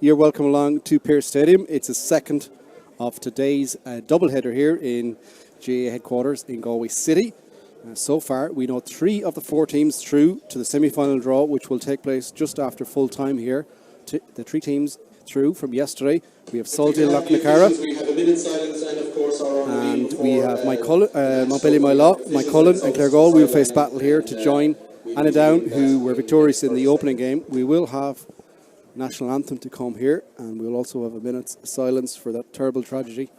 You're welcome along to Pearse Stadium. It's a second of today's doubleheader here in GAA headquarters in Galway City. So far, we know 3 of the 4 teams through to the semi-final draw, which will take place just after full time here. The 3 teams through from yesterday. We have Salthill, Annaghdown, we have a minute's silence, and of course and we have Montpellier, Montcullen and Claregal. We'll face battle here to join Annaghdown, who were victorious in the opening game. We will have national anthem to come here, and we'll also have a minute's silence for that terrible tragedy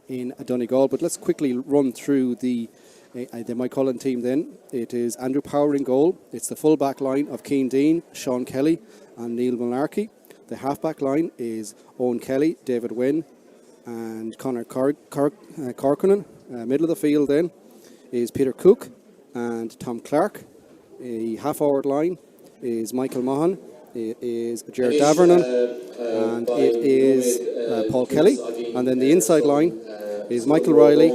in Donegal. But let's quickly run through the Montcullen team then. It is Andrew Power in goal. It's the full back line of Cian Dean, Sean Kelly and Neil Malarkey. The half back line is Owen Kelly, David Wynn and Conor Corcoran. Middle of the field then is Peter Cook and Tom Clark. A half forward line is Michael Mahan. It is Jared Davernon, and it is Paul Kelly. And then the inside line is Michael Riley.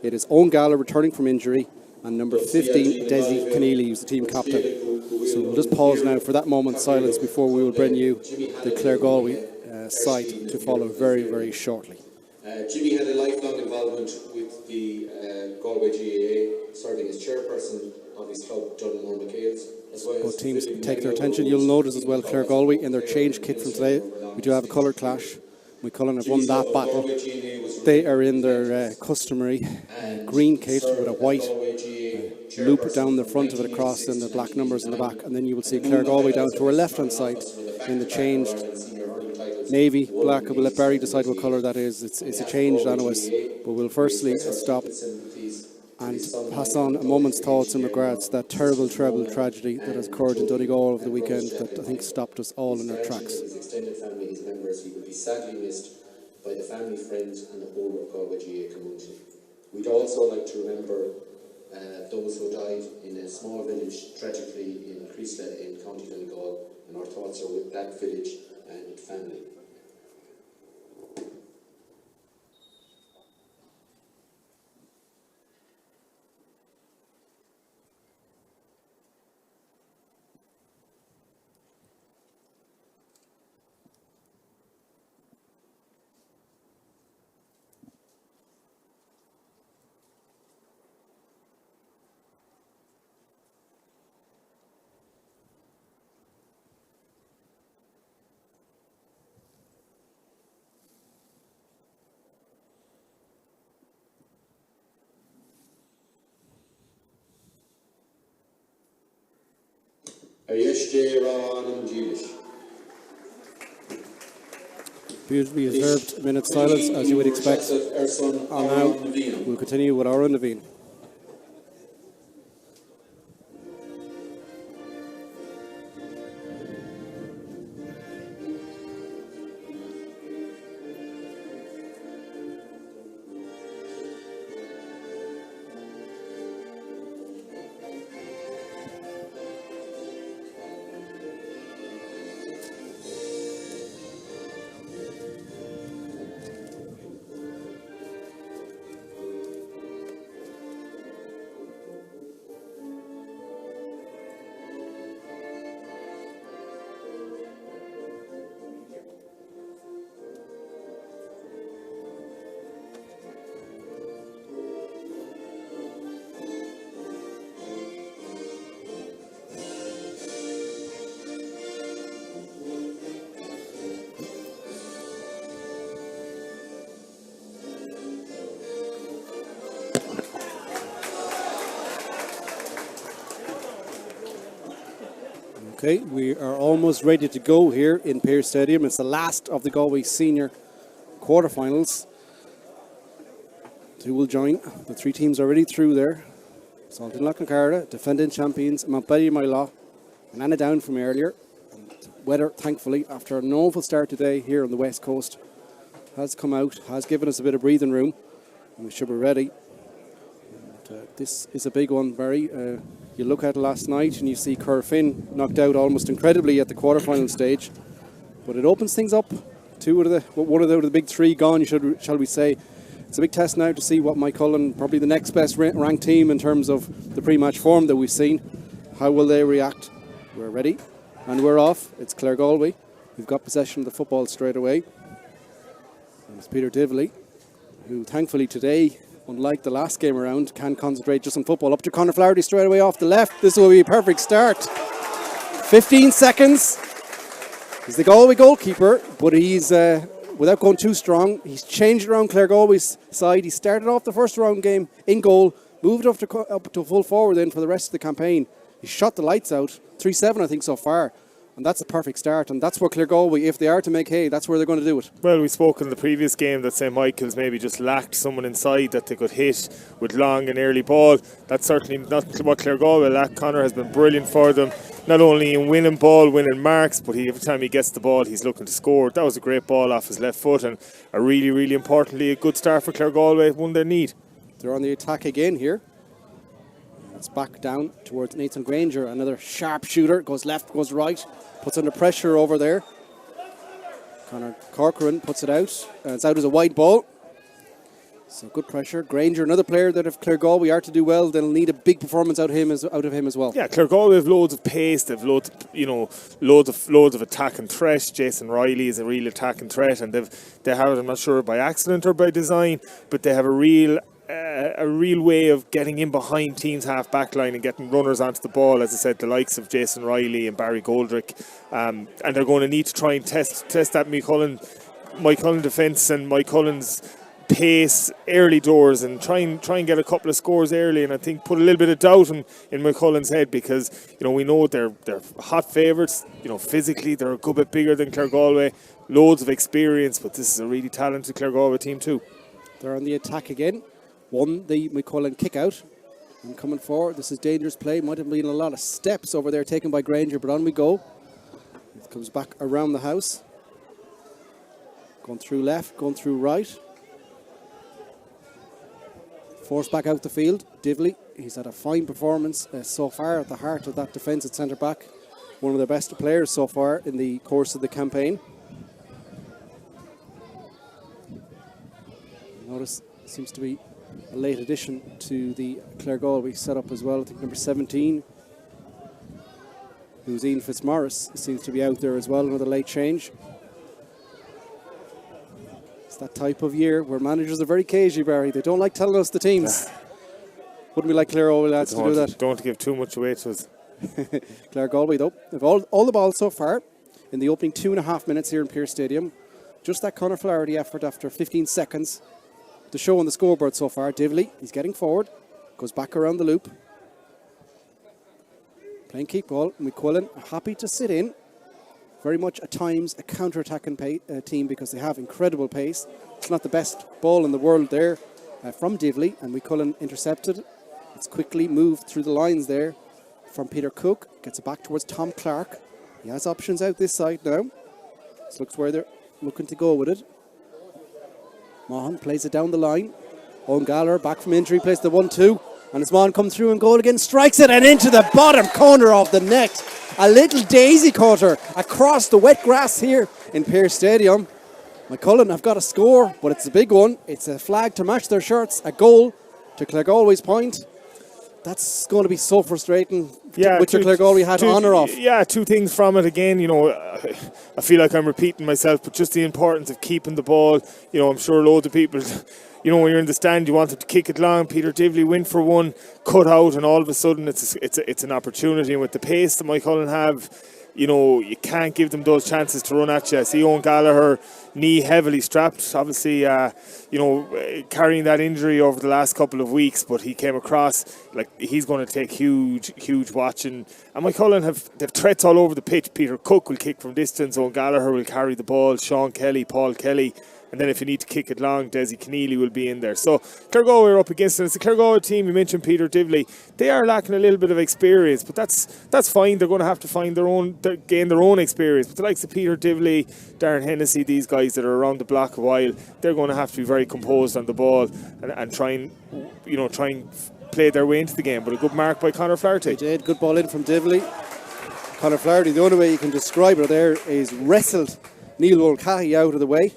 It is Owen Gallagher returning from injury, and number 15, Desi Keneally, who's the team captain. So we'll just pause now for that moment's silence before we will bring you the Clare Galway side to follow very, very shortly. Jimmy had a lifelong involvement with the Galway GAA, serving as chairperson of his club, Dunmore McHale's. Both teams take their attention. You'll notice as well Clare Galway in their change kit from today. We do have a colour clash. Montcullen have won that battle. They are in their customary green kit with a white loop down the front of it across and the black numbers in the back. And then you will see Clare Galway down to our left hand side in the changed navy black. We'll let Barry decide what colour that is. It's a changed anyways. But we'll firstly stop and pass on a moment's thoughts and regrets that terrible tragedy that has occurred in Donegal over the weekend that I think stopped us all in our tracks. His extended family, his members, he would be sadly missed by the family, friends and the whole of Galway GAA community. We'd also like to remember those who died in a small village tragically in Creasle in County Donegal, and our thoughts are with that village and its family. Beautifully observed minute's silence, as you would expect. And now we'll continue with our Annaghdown. Okay, we are almost ready to go here in Pearse Stadium. It's the last of the Galway Senior quarterfinals. Who will join? The 3 teams already through there. Salthill Annaghdown, defending champions, Montpellier and Annaghdown from earlier. And weather, thankfully, after a novel start today here on the west coast, has come out, has given us a bit of breathing room, and we should be ready. And, this is a big one, Barry. You look at it last night and you see Corfin knocked out almost incredibly at the quarterfinal stage, but it opens things up. One of the big 3 gone, shall we say. It's a big test now to see what Montcullen, probably the next best ranked team in terms of the pre-match form that we've seen, how will they react? We're ready and we're off. It's Clare Galway We've got possession of the football straight away. And it's Peter Divley, who thankfully today, unlike the last game around, can concentrate just on football. Up to Conor Flaherty straight away off the left. This will be a perfect start. 15 seconds. He's the Galway goalkeeper, but he's, without going too strong, he's changed around Clare Galway's side. He started off the first round game in goal, moved up to full forward then for the rest of the campaign. He shot the lights out, 3-7 I think so far. And that's a perfect start, and that's where Clare Galway, if they are to make hay, that's where they're going to do it. Well, we spoke in the previous game that St. Michael's maybe just lacked someone inside that they could hit with long and early ball. That's certainly not what Clare Galway lacked. Conor has been brilliant for them, not only in winning ball, winning marks, but every time he gets the ball, he's looking to score. That was a great ball off his left foot, and a really, really importantly, a good start for Clare Galway, one they need. They're on the attack again here. It's back down towards Nathan Granger, another sharp shooter, goes left, goes right, puts under pressure over there. Conor Corcoran puts it out, and it's out as a wide ball. So good pressure. Granger, another player that if Clare Galway are to do well, they'll need a big performance out of him as well. Yeah, Clare Galway have loads of pace. They've loads of attacking threat. Jason Riley is a real attacking threat, and they have it, I'm not sure by accident or by design, but they have a real way of getting in behind teams' half-back line and getting runners onto the ball. As I said, the likes of Jason Riley and Barry Goldrick, and they're going to need to try and test that Mike Cullen defence and Mike Cullen's pace early doors, and try and get a couple of scores early, and I think put a little bit of doubt in Mike Cullen's head, because we know they're hot favourites. Physically they're a good bit bigger than Clare Galway, loads of experience, but this is a really talented Clare Galway team too. They're on the attack again. Won the McCullen kick out and coming forward. This is dangerous play. Might have been a lot of steps over there taken by Granger, but on we go. It comes back around the house. Going through left, going through right. Forced back out the field. Divley, he's had a fine performance so far at the heart of that defence at centre back. One of their best players so far in the course of the campaign. Notice seems to be a late addition to the Clare Galway setup as well. I think number 17, who's Ian Fitzmaurice, seems to be out there as well. Another late change. It's that type of year where managers are very cagey, Barry. They don't like telling us the teams. Wouldn't we like Clare Galway lads to do that? Don't give too much away to us. Clare Galway, though, they've all the balls so far in the opening 2.5 minutes here in Pearse Stadium. Just that Conor Flaherty effort after 15 seconds. The show on the scoreboard so far. Divley, he's getting forward, goes back around the loop, playing keep ball. McQuillan happy to sit in, very much at times a counter-attacking team, because they have incredible pace. It's not the best ball in the world there from Divley, and McQuillan intercepted. It's quickly moved through the lines there from Peter Cook, gets it back towards Tom Clark. He has options out this side now. This looks where they're looking to go with it. Maughan plays it down the line. Owen Gallagher, back from injury, plays the 1-2. And as Maughan comes through and goal again, strikes it and into the bottom corner of the net. A little daisy cutter across the wet grass here in Pearse Stadium. McCullen have got a score, but it's a big one. It's a flag to match their shirts, a goal to Clare Galway's point. That's going to be so frustrating with your Clare Galway hat on or off. Yeah, two things from it. Again, I feel like I'm repeating myself, but just the importance of keeping the ball. I'm sure loads of people, when you're in the stand, you want them to kick it long. Peter Divley went for one, cut out, and all of a sudden it's an opportunity. And with the pace that Mike Cullen have, you can't give them those chances to run at you. I see Owen Gallagher, knee heavily strapped, obviously, carrying that injury over the last couple of weeks, but he came across like he's going to take huge watching. And Mike Cullen they've threats all over the pitch. Peter Cook will kick from distance, Owen Gallagher will carry the ball, Sean Kelly, Paul Kelly. And then if you need to kick it long, Desi Keneally will be in there. So Clare Galway are up against it. It's the Clare Galway team. You mentioned Peter Divley. They are lacking a little bit of experience, but that's fine. They're going to have to gain their own experience. But the likes of Peter Divley, Darren Hennessy, these guys that are around the block a while, they're going to have to be very composed on the ball and try and play their way into the game. But a good mark by Conor Flaherty. They did. Good ball in from Divley. Conor Flaherty, the only way you can describe it there is wrestled Neil Mulcahy out of the way.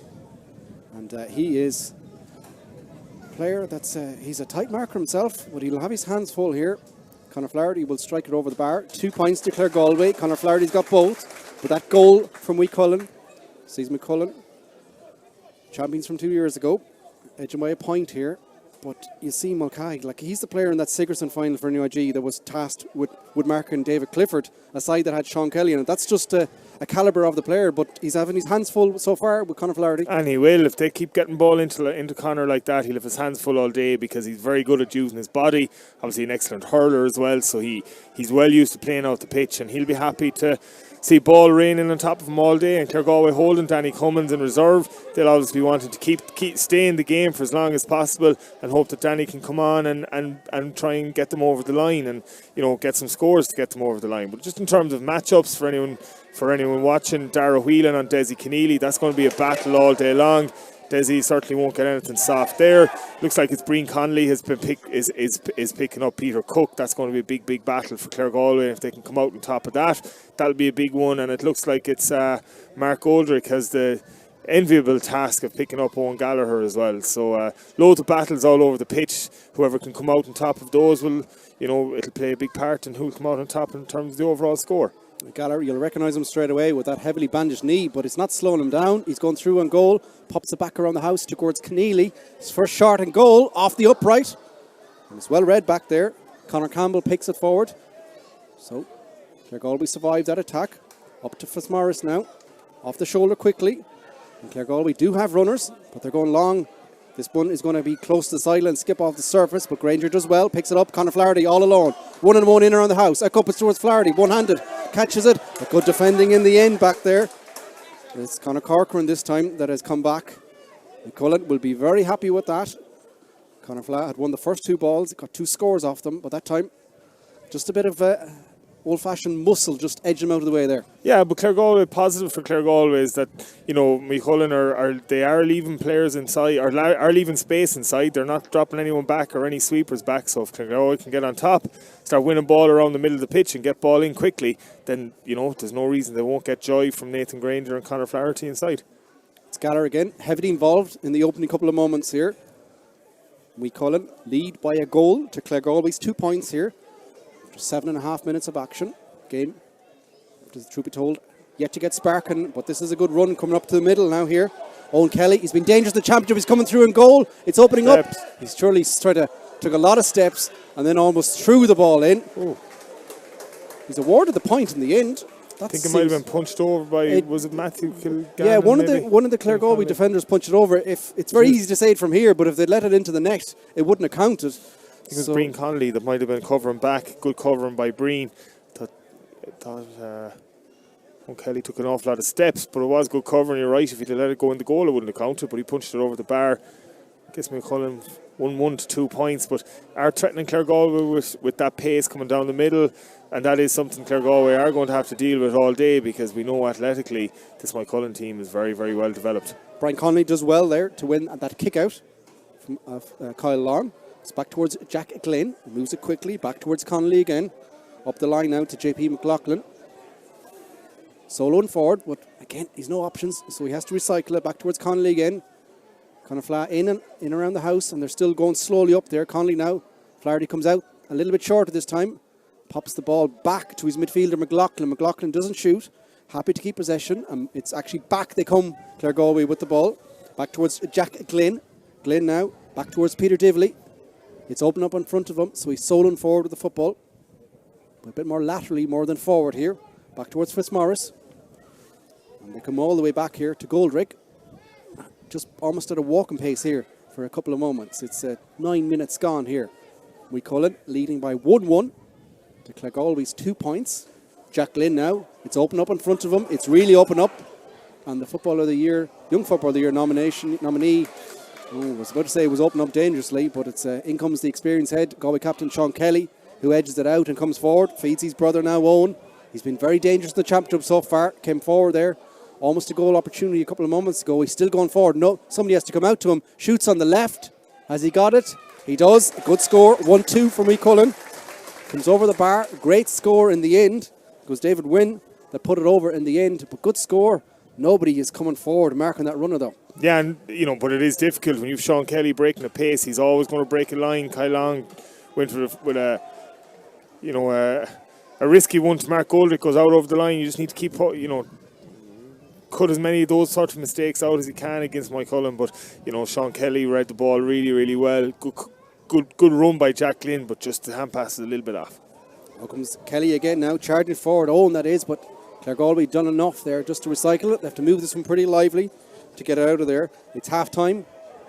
And he is a player he's a tight marker himself, but he'll have his hands full here. Conor Flaherty will strike it over the bar. 2 points to Clare Galway. Conor Flaherty's got both. But that goal from McCullen, sees McCullen, champions from 2 years ago, edging by a point here. But you see Mulcahy, like he's the player in that Sigerson final for NUIG that was tasked with marking David Clifford, a side that had Sean Kelly in it. That's just a calibre of the player, but he's having his hands full so far with Conor Flaherty. And he will. If they keep getting ball into Conor like that, he'll have his hands full all day because he's very good at using his body. Obviously an excellent hurler as well, so he's well used to playing out the pitch, and he'll be happy to see ball raining on top of him all day. And Claregalway holding Danny Cummins in reserve. They'll obviously be wanting to keep stay in the game for as long as possible and hope that Danny can come on and try and get them over the line and, you know, get some scores to get them over the line. But just in terms of matchups for anyone watching, Dara Whelan on Desi Keneally, that's going to be a battle all day long. Desi certainly won't get anything soft there. Looks like it's Breen Connolly is picking up Peter Cook. That's going to be a big battle for Claregalway. If they can come out on top of that, that'll be a big one. And it looks like it's Mark Goldrick has the enviable task of picking up Owen Gallagher as well. So loads of battles all over the pitch. Whoever can come out on top of those will, you know, it'll play a big part in who'll come out on top in terms of the overall score. Gallagher, you'll recognise him straight away with that heavily bandaged knee, but it's not slowing him down. He's going through on goal, pops it back around the house towards Keneally. His first shot and goal off the upright. And it's well read back there. Conor Campbell picks it forward. So Claregalway survived that attack. Up to Fitzmaurice now. Off the shoulder quickly. And Claregalway do have runners, but they're going long. This one is going to be close to the sideline, skip off the surface, but Granger does well, picks it up. Conor Flaherty all alone. 1-on-1 in around the house. A couple towards Flaherty, one-handed. Catches it. But good defending in the end back there. It's Conor Corcoran this time that has come back. McCullen will be very happy with that. Conor Flaherty had won the first 2 balls, got 2 scores off them, but that time just a bit of old-fashioned muscle just edged him out of the way there. Yeah, but Claregalway, positive for Claregalway is that, you know, Mulcahy are leaving players inside, or are leaving space inside. They're not dropping anyone back or any sweepers back. So if Claregalway can get on top, start winning ball around the middle of the pitch and get ball in quickly, then, you know, there's no reason they won't get joy from Nathan Granger and Conor Flaherty inside. It's Gallagher again, heavily involved in the opening couple of moments here. Mulcahy lead by a goal to Claregalway's 2 points here. 7.5 minutes of action. Game, to the truth be told, yet to get sparking, but this is a good run coming up to the middle now here. Owen Kelly, he's been dangerous in the championship, he's coming through in goal, it's opening up. He's surely took a lot of steps and then almost threw the ball in. Ooh. He's awarded the point in the end. I think it might have been punched over by, was it Matthew Kilgannon? Yeah, one of the Claregalway defenders punched it over. It's very easy to say it from here, but if they'd let it into the net, it wouldn't have counted. I think it was Breen Connolly that might have been covering back. Good covering by Breen. Thought Kelly took an awful lot of steps, but it was good covering. You're right, if he'd let it go in the goal, it wouldn't have counted, but he punched it over the bar. I guess McCullen 1 to 2 points, but are threatening Claregalway with that pace coming down the middle, and that is something Claregalway are going to have to deal with all day, because we know athletically this McCullen team is very, very well developed. Brian Connolly does well there to win that kick out from Kyle Long. It's back towards Jack Glynn, moves it quickly, back towards Connolly again. Up the line now to JP McLaughlin. Soloing forward, but again, he's no options, so he has to recycle it back towards Connolly again. Conor Flaherty in around the house, and they're still going slowly up there. Connolly now, Flaherty comes out a little bit shorter this time, pops the ball back to his midfielder McLaughlin. McLaughlin doesn't shoot, happy to keep possession. It's actually back they come, Claregalway with the ball. Back towards Jack Glynn. Glynn now, back towards Peter Divley. It's open up in front of him, so he's soloing forward with the football. But a bit more laterally, more than forward here. Back towards Fitzmaurice. And they come all the way back here to Goldrick. Just almost at a walking pace here for a couple of moments. It's 9 minutes gone here. McCullen leading by 1-1 to Claregalway's 2 points. Jack Glynn now. It's open up in front of him. It's really open up. And the Footballer of the Year, Young Footballer of the Year nominee, I was about to say it was open up dangerously, but it's in comes the experienced head, Galway captain Sean Kelly, who edges it out and comes forward, feeds his brother now, Owen. He's been very dangerous in the championship so far, came forward there, almost a goal opportunity a couple of moments ago. He's still going forward. No, somebody has to come out to him, shoots on the left. Has he got it? He does. A good score, 1-2 for McCullen. Comes over the bar, great score in the end. It was David Wynn that put it over in the end, but good score. Nobody is coming forward marking that runner though. Yeah, and but it is difficult when you've Sean Kelly breaking a pace. He's always going to break a line. Kyle Long went with a a risky one to Mark Goldrick goes out over the line. You just need to keep, cut as many of those sort of mistakes out as you can against Mike Cullen. But, Sean Kelly read the ball really, really well. Good run by Jack Glynn, but just the hand pass is a little bit off. Now comes Kelly again now, charging forward. Owen, that is, but Claregalway done enough there just to recycle it. They have to move this one pretty lively to get it out of there. It's half-time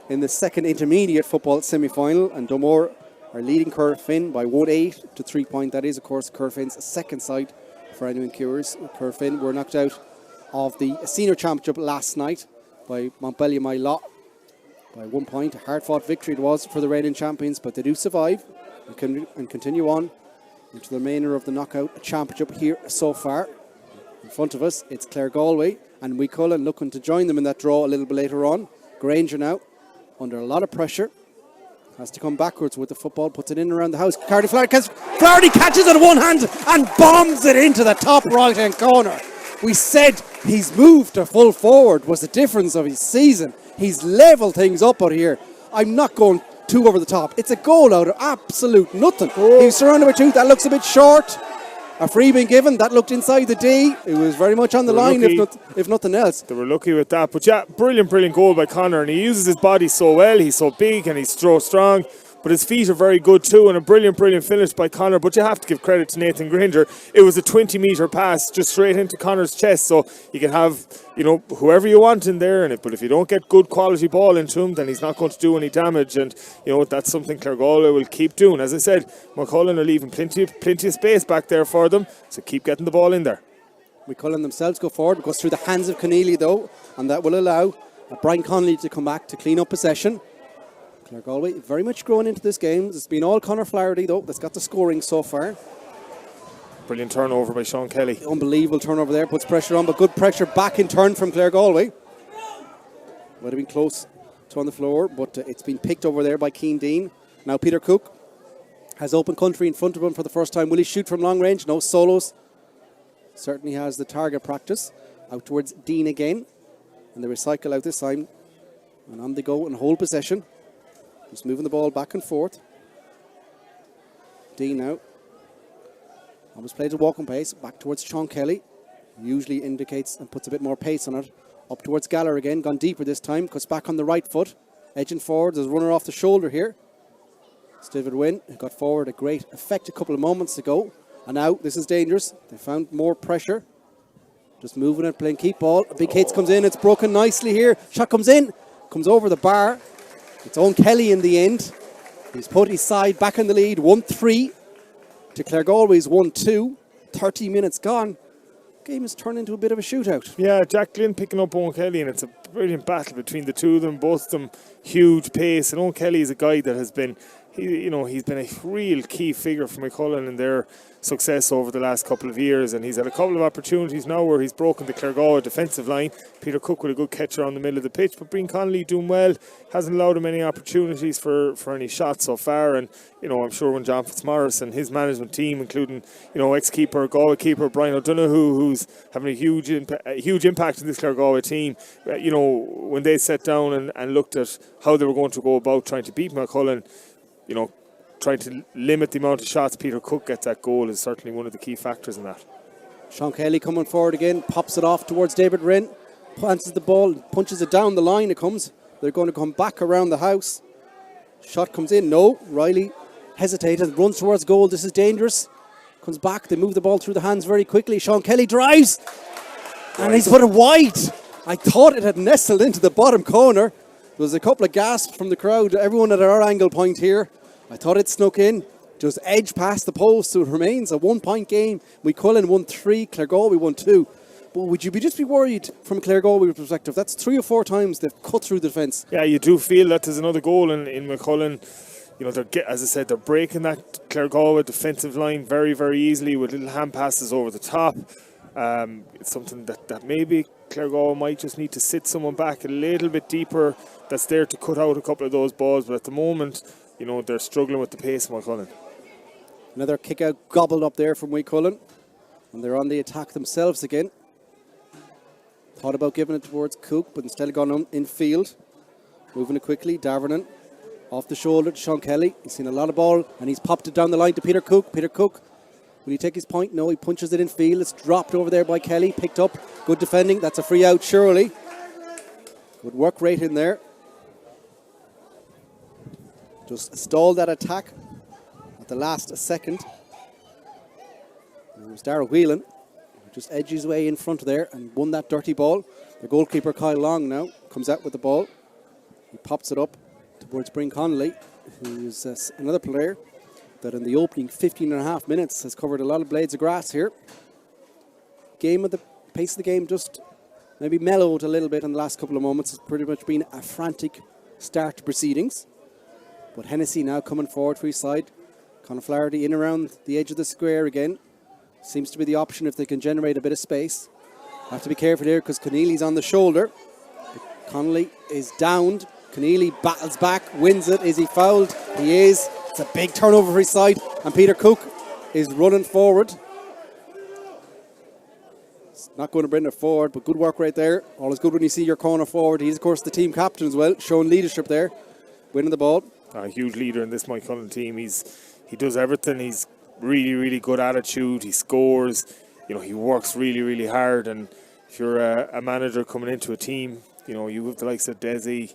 in the second intermediate football semi-final, and Dunmore are leading Curfin by 1-8 to 3 point. That is, of course, Curfin's second side for anyone curious. Curfin were knocked out of the senior championship last night by Montpellier My Lot by 1 point. A hard-fought victory it was for the reigning champions, but they do survive and continue on into the remainder of the knockout championship here so far. In front of us, it's Claregalway and Wicullen looking to join them in that draw a little bit later on. Granger now, under a lot of pressure, has to come backwards with the football, puts it in around the house. Flaherty catches it in one hand and bombs it into the top right-hand corner. We said he's moved to full forward was the difference of his season. He's leveled things up out here. I'm not going too over the top. It's a goal out of absolute nothing. He's surrounded by two. That looks a bit short. A free being given. That looked inside the D. It was very much on the line, if nothing else. They were lucky with that. But yeah, brilliant goal by Connor. And he uses his body so well. He's so big and he's so strong. But his feet are very good too, and a brilliant finish by Connor. But you have to give credit to Nathan Granger. It was a 20-metre pass just straight into Connor's chest, so you can have, whoever you want in there. But if you don't get good quality ball into him, then he's not going to do any damage. And that's something Claregalway will keep doing. As I said, McCullen are leaving plenty of space back there for them, so keep getting the ball in there. McCullen themselves go forward. It goes through the hands of Keneally though, and that will allow Brian Connolly to come back to clean up possession. Claregalway very much growing into this game. It's been all Conor Flaherty though that's got the scoring so far. Brilliant turnover by Sean Kelly. Unbelievable turnover there, puts pressure on, but good pressure back in turn from Claregalway. Might have been close to on the floor, but it's been picked over there by Keane Dean. Now Peter Cook has open country in front of him for the first time. Will he shoot from long range? No solos. Certainly has the target practice. Out towards Dean again, and they recycle out this time, and on they go and hold possession. Just moving the ball back and forth. Dean now. Almost played at walking pace. Back towards Sean Kelly. Usually indicates and puts a bit more pace on it. Up towards Galler again. Gone deeper this time. Cuts back on the right foot. Edging forward. There's a runner off the shoulder here. It's David Wynn, who got forward a great effect a couple of moments ago. And now this is dangerous. They found more pressure. Just moving it, playing keep ball. A big hit comes in. It's broken nicely here. Shot comes in. Comes over the bar. It's Owen Kelly in the end. He's put his side back in the lead, 1-3 to Claregalway's 1-2. 30 minutes gone. Game has turned into a bit of a shootout. Yeah, Jack Glynn picking up Owen Kelly, and it's a brilliant battle between the two of them. Both of them huge pace, and Owen Kelly is a guy that has been, he's been a real key figure for McCullen in their success over the last couple of years, and he's had a couple of opportunities now where he's broken the Claregalway defensive line. Peter Cook with a good catch around the middle of the pitch, but Brian Connolly doing well, hasn't allowed him any opportunities for any shots so far. And I'm sure when John Fitzmaurice and his management team, including ex-keeper, Galway keeper Brian O'Donoghue, who's having a huge impact in this Claregalway team, when they sat down and looked at how they were going to go about trying to beat McCullen, trying to limit the amount of shots Peter Cook gets that goal is certainly one of the key factors in that. Sean Kelly coming forward again, pops it off towards David Wynn, plants the ball, punches it down the line. It comes. They're going to come back around the house. Shot comes in. No. Riley hesitated, runs towards goal. This is dangerous. Comes back. They move the ball through the hands very quickly. Sean Kelly drives, and he's put it wide. I thought it had nestled into the bottom corner. There was a couple of gasps from the crowd. Everyone at our angle point here. I thought it snuck in, just edged past the post, so it remains a 1 point game. Wicullen 1-3, Claregalway 1-2. But would you just be worried from Claregalway's perspective? That's 3 or 4 times they've cut through the defence. Yeah, you do feel that there's another goal in McCullen. As I said, they're breaking that Claregalway defensive line very, very easily with little hand passes over the top. It's something that maybe Claregalway might just need to sit someone back a little bit deeper that's there to cut out a couple of those balls. But at the moment, they're struggling with the pace of McCullen. Another kick out gobbled up there from Wicullen. And they're on the attack themselves again. Thought about giving it towards Cook, but instead gone on in field. Moving it quickly, Darvernon off the shoulder to Sean Kelly. He's seen a lot of ball, and he's popped it down the line to Peter Cook. Peter Cook Will he take his point? No, he punches it in field. It's dropped over there by Kelly. Picked up. Good defending. That's a free out, surely. Good work rate in there. Just stalled that attack at the last second. And it was Darragh Whelan who just edged his way in front there and won that dirty ball. The goalkeeper, Kyle Long, now comes out with the ball. He pops it up towards Bryn Connolly, who is another player that in the opening 15 and a half minutes has covered a lot of blades of grass here. The pace of the game just maybe mellowed a little bit in the last couple of moments. It's pretty much been a frantic start to proceedings. But Hennessy now coming forward for his side. Conor Flaherty in around the edge of the square again. Seems to be the option if they can generate a bit of space. Have to be careful here because Keneally's on the shoulder. Connolly is downed. Keneally battles back, wins it. Is he fouled? He is. It's a big turnover for his side. And Peter Cook is running forward. It's not going to bring it forward, but good work right there. Always good when you see your corner forward. He's, of course, the team captain as well, showing leadership there, winning the ball. A huge leader in this Mike Cullen team. He does everything. He's really, really good attitude. He scores. He works really, really hard. And if you're a manager coming into a team, you have the likes of Desi,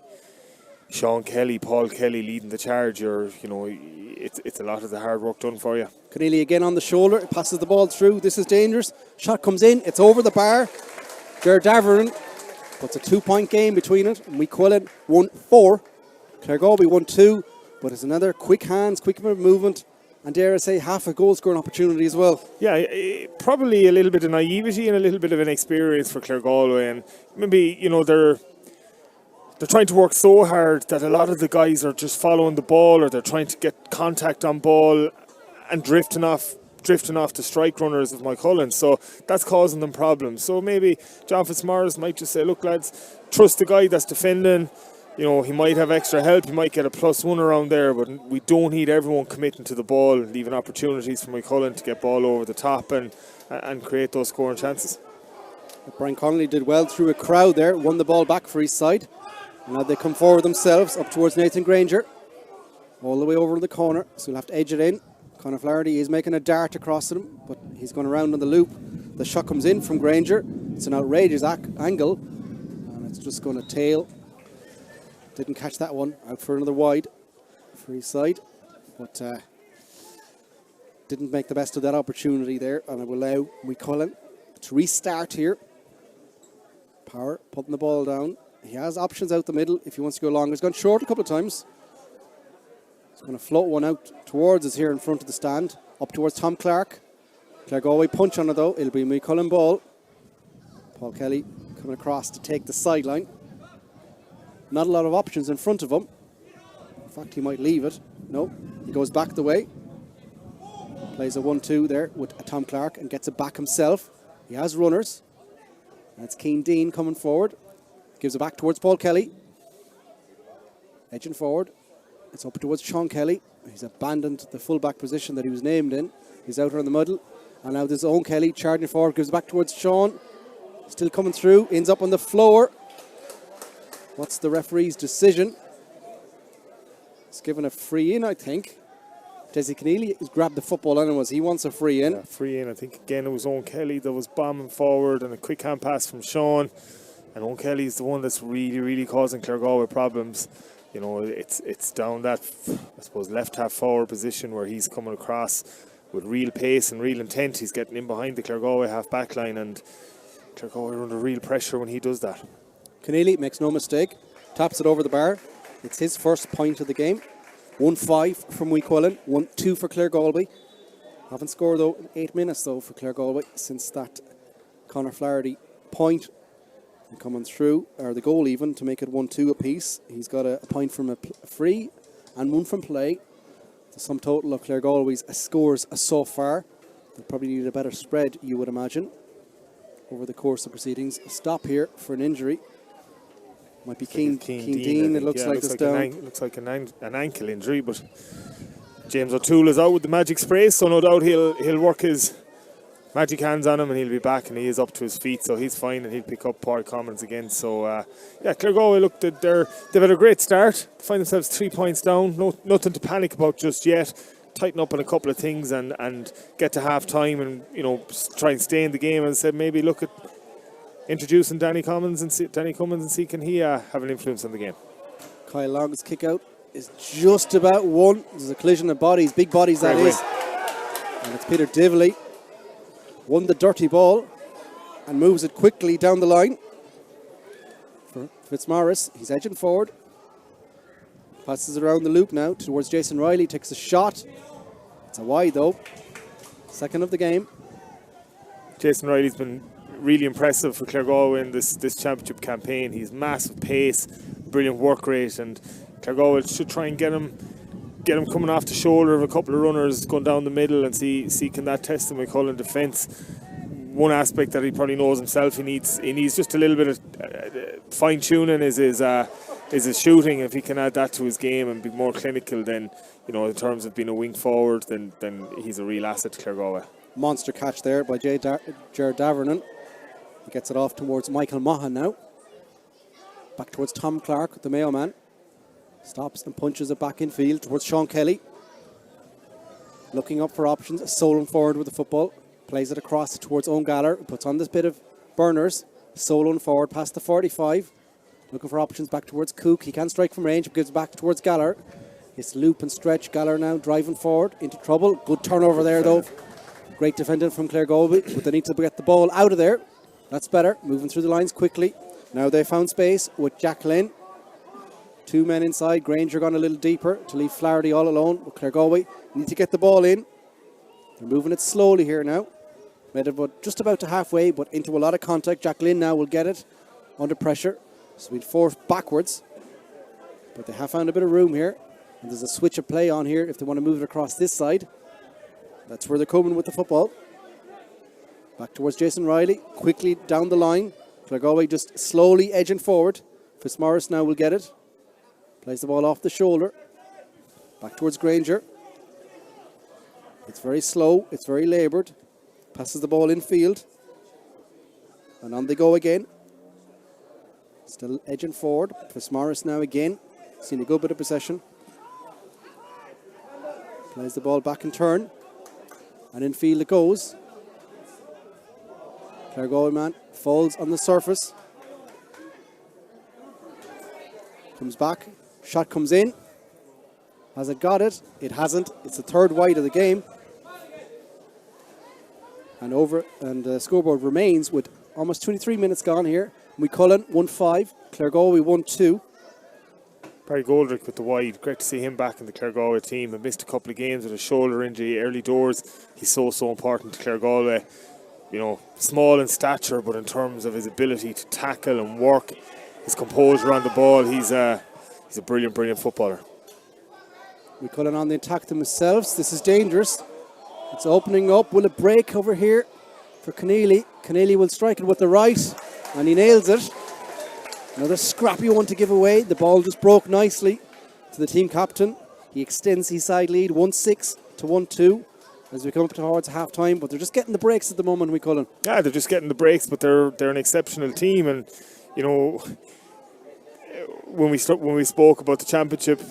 Sean Kelly, Paul Kelly leading the charge. It's a lot of the hard work done for you. Keneally again on the shoulder, passes the ball through. This is dangerous. Shot comes in, it's over the bar. Jared Daverin puts a 2-point game between it. And Quillen won 4. Claregalway won 2. But it's another quick hands, quick movement, and dare I say half a goal scoring opportunity as well. Yeah, probably a little bit of naivety and a little bit of inexperience for Claregalway. And maybe, they're trying to work so hard that a lot of the guys are just following the ball, or they're trying to get contact on ball and drifting off the strike runners of Mike Cullen. So that's causing them problems. So maybe John Fitzmaurice might just say, look lads, trust the guy that's defending. He might have extra help, he might get a +1 around there, but we don't need everyone committing to the ball, leaving opportunities for Mike Cullen to get ball over the top and create those scoring chances. Brian Connolly did well through a crowd there, won the ball back for his side. And now they come forward themselves up towards Nathan Granger. All the way over in the corner, so he'll have to edge it in. Conor Flaherty is making a dart across him, but he's going around on the loop. The shot comes in from Granger. It's an outrageous angle, and it's just going to tail. Didn't catch that one. Out for another wide for his side, but didn't make the best of that opportunity there, and it will allow Cullen to restart here. Power putting the ball down. He has options out the middle if he wants to go long. He's gone short a couple of times. He's going to float one out towards us here in front of the stand. Up towards Tom Clark. Claregalway punch on it though. It'll be Cullen ball. Paul Kelly coming across to take the sideline. Not a lot of options in front of him. In fact, he might leave it. No, he goes back the way. Plays a 1-2 there with Tom Clark and gets it back himself. He has runners. That's Keane Dean coming forward. Gives it back towards Paul Kelly. Edging forward. It's up towards Sean Kelly. He's abandoned the full-back position that he was named in. He's out here in the middle. And now there's Owen Kelly charging forward. Gives it back towards Sean. Still coming through. Ends up on the floor. What's the referee's decision? It's given a free in, I think. Desi Keneally has grabbed the football anyways. He wants a free in. Yeah, free in. I think again it was Owen Kelly that was bombing forward, and a quick hand pass from Sean. And Owen Kelly is the one that's really, really causing Claregalway problems. It's down that, I suppose, left half forward position where he's coming across with real pace and real intent. He's getting in behind the Claregalway half back line, and Claregalway are under real pressure when he does that. Keneally makes no mistake, taps it over the bar. It's his first point of the game. 1-5 from Quillen, 1-2 for Claregalway. Haven't scored though in 8 minutes though for Claregalway since that Conor Flaherty point. And coming through, or the goal even, to make it 1-2 apiece. He's got a point from a free and one from play. The sum total of Claregalway's scores so far. They'll probably need a better spread, you would imagine, over the course of proceedings. A stop here for an injury. Might be Keane Dean. It looks like it's down. It looks like an ankle injury, but James O'Toole is out with the magic spray, so no doubt he'll work his magic hands on him and he'll be back, and he is up to his feet, so he's fine, and he'll pick up Paul Commons again. So Claregalway looked they've had a great start. Find themselves 3 points down. Nothing to panic about just yet. tighten up on a couple of things and get to half time and, you know, try and stay in the game. And said maybe look at introducing Danny Cummins and see can he have an influence on the game. Kyle Long's kick out is just about one. There's a collision of bodies, big bodies that is. And it's Peter Divley. Won the dirty ball and moves it quickly down the line. For Fitzmaurice, he's edging forward. Passes around the loop now towards Jason Riley, takes a shot. It's a wide though. Second of the game. Jason Riley's been really impressive for Claregalway in this championship campaign. He's massive pace, brilliant work rate, and Claregalway should try and get him coming off the shoulder of a couple of runners going down the middle and see can that test the McCullen defence. One aspect that he probably knows himself, he needs just a little bit of fine tuning is his shooting. If he can add that to his game and be more clinical, then, you know, in terms of being a wing forward, then he's a real asset to Claregalway. Monster catch there by Jared Davernon. He gets it off towards Michael Mahan now. Back towards Tom Clark, the Mayo man. Stops and punches it back in field towards Sean Kelly. Looking up for options, soloing forward with the football. Plays it across towards Owen Galler. Puts on this bit of burners. Soloing forward past the 45. Looking for options back towards Cook. He can't strike from range, but gives back towards Galler. It's loop and stretch. Galler now driving forward into trouble. Good turnover there though. Great defending from Claregalway, but they need to get the ball out of there. That's better. Moving through the lines quickly. Now they found space with Jack Lynn. Two men inside. Granger gone a little deeper to leave Flaherty all alone with Claregalway. Need to get the ball in. They're moving it slowly here now. Made it just about to halfway, but into a lot of contact. Jack Lynn now will get it under pressure. So we'd force backwards. But they have found a bit of room here. And there's a switch of play on here if they want to move it across this side. That's where they're coming with the football. Back towards Jason Riley. Quickly down the line. Claregalway just slowly edging forward. Fitzmaurice now will get it. Plays the ball off the shoulder. Back towards Granger. It's very slow. It's very laboured. Passes the ball in field. And on they go again. Still edging forward. Fitzmaurice now again. Seen a good bit of possession. Plays the ball back in turn. And in field it goes. Claregalway man falls on the surface. Comes back. Shot comes in. Has it got it? It hasn't. It's the third wide of the game. And the scoreboard remains with almost 23 minutes gone here. McCullen 1-5. Claregalway 1-2. Barry Goldrick with the wide. Great to see him back in the Claregalway team. He missed a couple of games with a shoulder injury early doors. He's so important to Claregalway. You know, small in stature, but in terms of his ability to tackle and work, his composure on the ball, he's a brilliant footballer. McCullen on the attack themselves. This is dangerous. It's opening up. Will it break over here for Keneally? Keneally will strike it with the right, and he nails it. Another scrappy one to give away. The ball just broke nicely to the team captain. He extends his side lead 1-6 to 1-2 as we come up towards half time. But they're just getting the breaks at the moment, McCullen. Yeah, they're just getting the breaks, but they're an exceptional team. And you know, when we spoke about the championship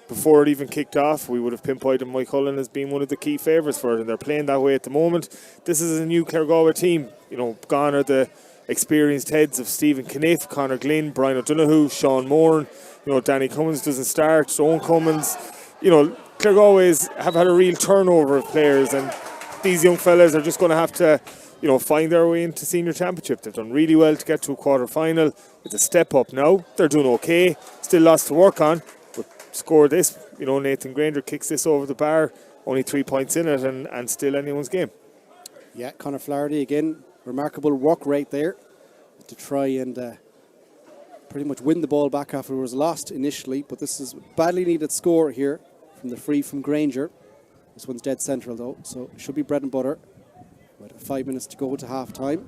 before it even kicked off, we would have pinpointed McCullen as being one of the key favourites for it, and they're playing that way at the moment. This is a new Claregalway team. You know, gone are the experienced heads of Stephen Kniff, Conor Glynn, Brian O'Donoghue, Sean Moran. You know, Danny Cummins doesn't start, Owen Cummins. You know, Claregalways have had a real turnover of players, and these young fellas are just going to have to, you know, find their way into senior championship. They've done really well to get to a quarter final. It's a step up now. They're doing okay. Still lots to work on. But score this, you know, Nathan Granger kicks this over the bar. Only 3 points in it, and still anyone's game. Yeah, Conor Flaherty again. Remarkable work rate there to try and pretty much win the ball back after it was lost initially. But this is a badly needed score here from the free from Granger. This one's dead central though, so it should be bread and butter. With 5 minutes to go to half time.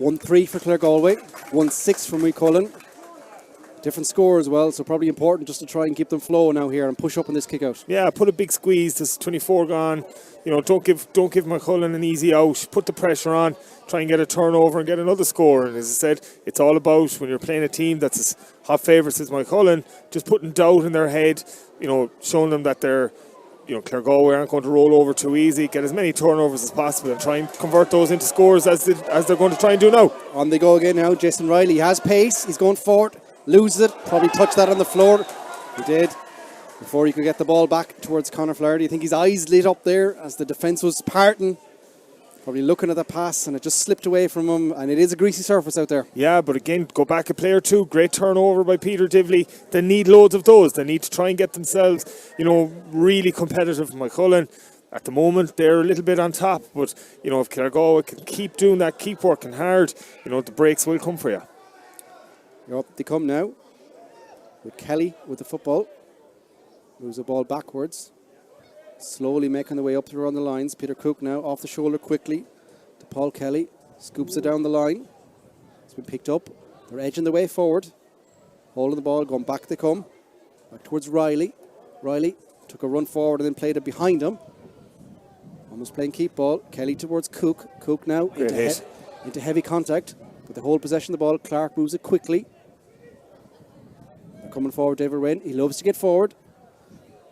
1-3 for Claregalway, 1-6 for McCullen. Different score as well, so probably important just to try and keep them flowing now here and push up on this kick out. Yeah, put a big squeeze. There's 24 gone. You know, don't give McCullen an easy out. Put the pressure on. Try and get a turnover and get another score. And as I said, it's all about when you're playing a team that's as hot favourites as McCullen, just putting doubt in their head. You know, showing them that they're, you know, Clare Galway aren't going to roll over too easy. Get as many turnovers as possible and try and convert those into scores as they're going to try and do now. On they go again now. Jason Riley has pace. He's going forward. Loses it. Probably touched that on the floor. He did. Before he could get the ball back towards Conor Flaherty. I think his eyes lit up there as the defence was parting. Probably looking at the pass and it just slipped away from him, and it is a greasy surface out there. Yeah, but again, go back a play or two. Great turnover by Peter Divley. They need loads of those. They need to try and get themselves, you know, really competitive. McCullen, at the moment, they're a little bit on top, but, you know, if Clare Galway can keep doing that, keep working hard, you know, the breaks will come for you. Up they come now with Kelly with the football. Moves the ball backwards. Slowly making the way up through on the lines. Peter Cook now off the shoulder quickly to Paul Kelly. Scoops it down the line. It's been picked up. They're edging the way forward. Holding the ball, going back they come. Back towards Riley. Riley took a run forward and then played it behind him. Almost playing keep ball. Kelly towards Cook. Cook now into heavy contact. But they hold possession of the ball. Clark moves it quickly. They're coming forward, David Wren. He loves to get forward.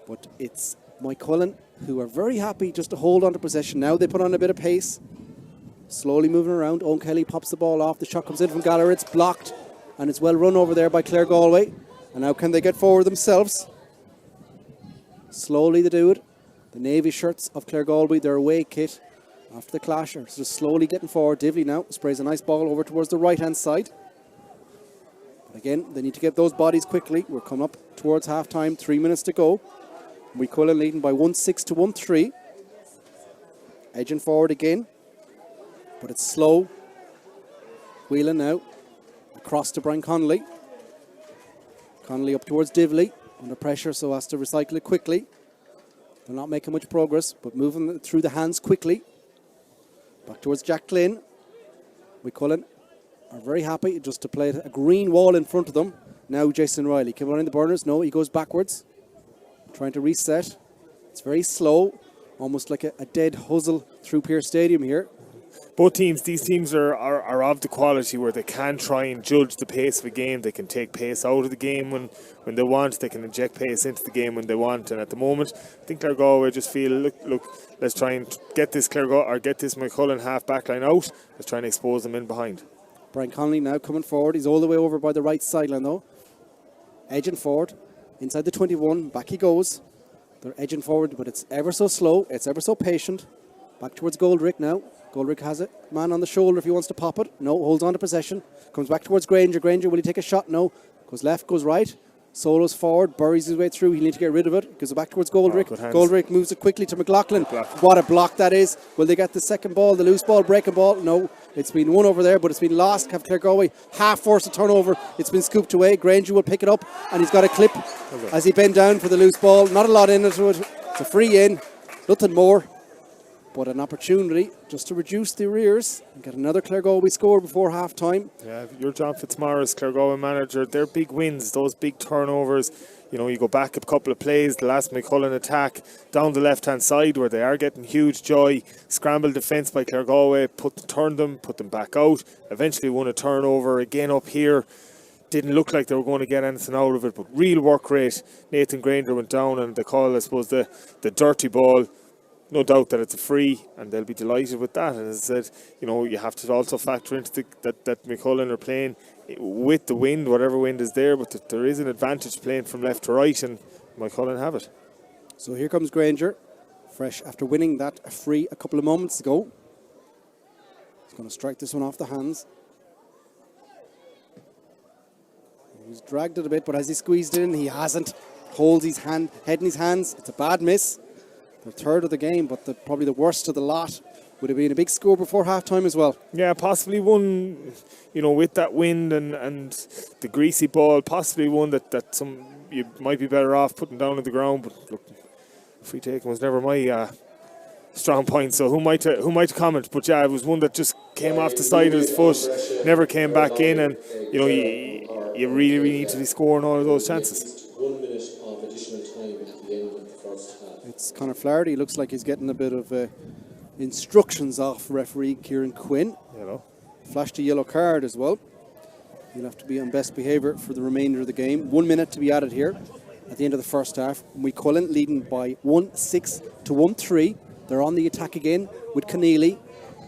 But it's McCullen who are very happy just to hold on to possession. Now they put on a bit of pace. Slowly moving around. Owen Kelly pops the ball off. The shot comes in from Gallagher. It's blocked. And it's well run over there by Clare Galway. And now can they get forward themselves? Slowly they do it. The navy shirts of Clare Galway, their away kit after the clash, are just slowly getting forward. Divley now sprays a nice ball over towards the right hand side. But again, they need to get those bodies quickly. We're coming up towards half time. 3 minutes to go. McCullen leading by 1-6 to 1-3. Edging forward again. But it's slow. Wheeling now. Across to Brian Connolly. Connolly up towards Divley. Under pressure, so has to recycle it quickly. They're not making much progress, but moving it through the hands quickly. Back towards Jack Glynn. McCullen are very happy just to play a green wall in front of them. Now Jason Riley. Come on in the burners. No, he goes backwards. Trying to reset. It's very slow. Almost like a dead hustle through Pearse Stadium here. Both teams, these teams are of the quality where they can try and judge the pace of a game. They can take pace out of the game when they want. They can inject pace into the game when they want. And at the moment, I think Clare Galway just feel, look, let's try and get this McCullen half back line out. Let's try and expose them in behind. Brian Connolly now coming forward. He's all the way over by the right sideline though. Edging forward. Inside the 21. Back he goes. They're edging forward, but it's ever so slow. It's ever so patient. Back towards Goldrick now. Goldrick has it. Man on the shoulder if he wants to pop it. No, holds on to possession. Comes back towards Granger. Granger, will he take a shot? No. Goes left, goes right. Solos forward, buries his way through. He'll need to get rid of it. Goes back towards Goldrick. Goldrick moves it quickly to McLaughlin. What a block that is. Will they get the second ball, the loose ball, breaking ball? No. It's been won over there, but it's been lost. Have Clare Galway half forced a turnover. It's been scooped away. Granger will pick it up, and he's got a clip as he bent down for the loose ball. Not a lot in it. It's a free in. Nothing more. But an opportunity just to reduce the arrears and get another Clare Galway score before half time. Yeah, you're John Fitzmaurice, Clare Galway manager. They're big wins, those big turnovers. You know, you go back a couple of plays, the last McCullen attack down the left hand side where they are getting huge joy. Scrambled defence by Clare Galway, turned them, put them back out. Eventually won a turnover again up here. Didn't look like they were going to get anything out of it, but real work rate. Nathan Granger went down and they call, I suppose, the dirty ball. No doubt that it's a free, and they'll be delighted with that. And as I said, you know, you have to also factor into that McCullen are playing with the wind, whatever wind is there, but there is an advantage playing from left to right, and McCullen have it. So here comes Granger, fresh after winning that free a couple of moments ago. He's going to strike this one off the hands. He's dragged it a bit, but as he squeezed it in, he hasn't. Holds his head in his hands. It's a bad miss. Their third of the game, but probably the worst of the lot. Would have been a big score before half-time as well. Yeah, possibly one, you know, with that wind and the greasy ball, possibly one that some you might be better off putting down on the ground. But look, free taking was never my strong point, so who might comment? But yeah, it was one that just came off the side of his foot, never came back in, and you know you really, really need to be scoring all of those chances. 1 minute of additional time at the end of the first half. It's Conor Flaherty. Looks like he's getting a bit of instructions off referee Kieran Quinn. You know, Flashed a yellow card as well. He'll have to be on best behaviour for the remainder of the game. 1 minute to be added here at the end of the first half. Cullen leading by 1-6 to 1-3. They're on the attack again with Keneally.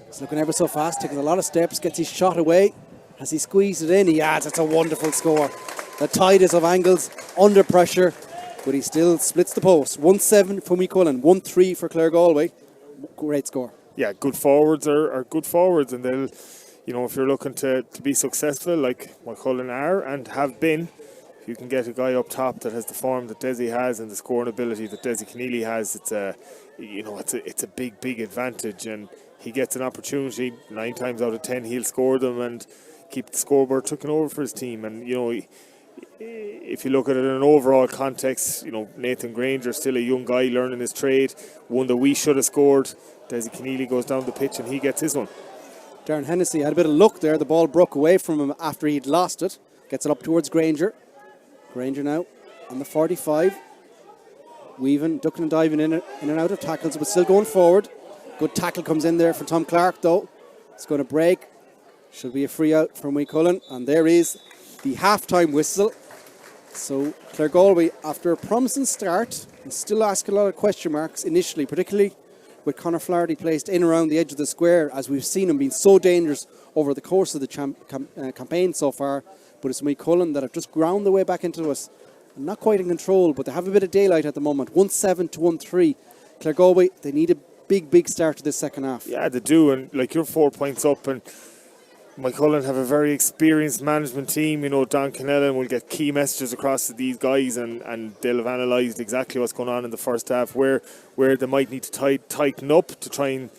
He's looking ever so fast, taking a lot of steps, gets his shot away. Has he squeezed it in? He has. It's a wonderful score. The tide is of angles, under pressure, but he still splits the post. 1-7 for Cullen, 1-3 for Clare Galway. Great score. yeah, good forwards are good forwards, and they'll, you know, if you're looking to be successful like Cullen are and have been, if you can get a guy up top that has the form that Desi has and the scoring ability that Desi Keneally has, it's a big advantage, and he gets an opportunity 9 times out of 10 he'll score them and keep the scoreboard taken over for his team. And you know, if you look at it in an overall context, you know, Nathan Granger still a young guy learning his trade, one that we should have scored. Desi Keneally goes down the pitch and he gets his one. Darren Hennessy had a bit of luck there. The ball broke away from him after he'd lost it. Gets it up towards Granger. Granger now on the 45. Weaving, ducking and diving in and out of tackles, but still going forward. Good tackle comes in there for Tom Clark though. It's going to break. Should be a free out from Cullen. And there is the half-time whistle. So Clare Galway, after a promising start, and still ask a lot of question marks initially, particularly with Conor Flaherty placed in around the edge of the square, as we've seen him being so dangerous over the course of the campaign so far. But it's Cullen that have just ground their way back into us. Not quite in control, but they have a bit of daylight at the moment. 1-7 to 1-3. Clare Galway, they need a big start to this second half. Yeah, they do, and like you're 4 points up, and Cullen have a very experienced management team. You know, Don Kennellan will get key messages across to these guys, and they'll have analysed exactly what's going on in the first half, where they might need to tighten up to try and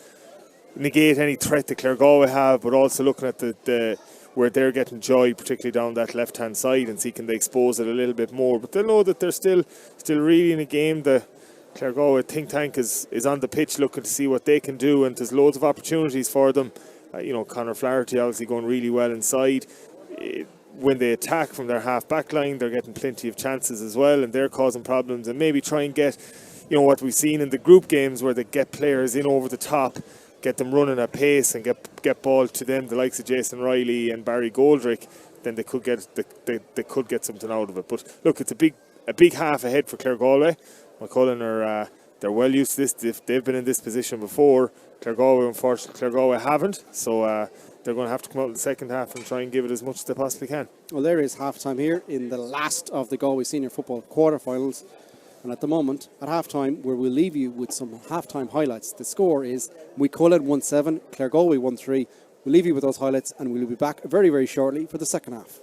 negate any threat that Clare Galway have, but also looking at the where they're getting joy, particularly down that left-hand side, and see can they expose it a little bit more. But they'll know that they're still really in a game. The Clare Galway think tank is on the pitch looking to see what they can do, and there's loads of opportunities for them. You know, Conor Flaherty obviously going really well inside. When they attack from their half-back line, they're getting plenty of chances as well, and they're causing problems. And maybe try and get, you know, what we've seen in the group games where they get players in over the top, get them running at pace and get ball to them, the likes of Jason Riley and Barry Goldrick, then they could get something out of it. But look, it's a big half ahead for Clare Galway. Cullen are they're well used to this. They've been in this position before. Clare Galway, unfortunately, Clare Galway haven't. So they're going to have to come out in the second half and try and give it as much as they possibly can. Well, there is half-time here in the last of the Galway Senior Football quarterfinals. And at the moment, at half-time, where we'll leave you with some half-time highlights. The score is Cullen 1-7, Clare Galway 1-3. We'll leave you with those highlights, and we'll be back very, very shortly for the second half.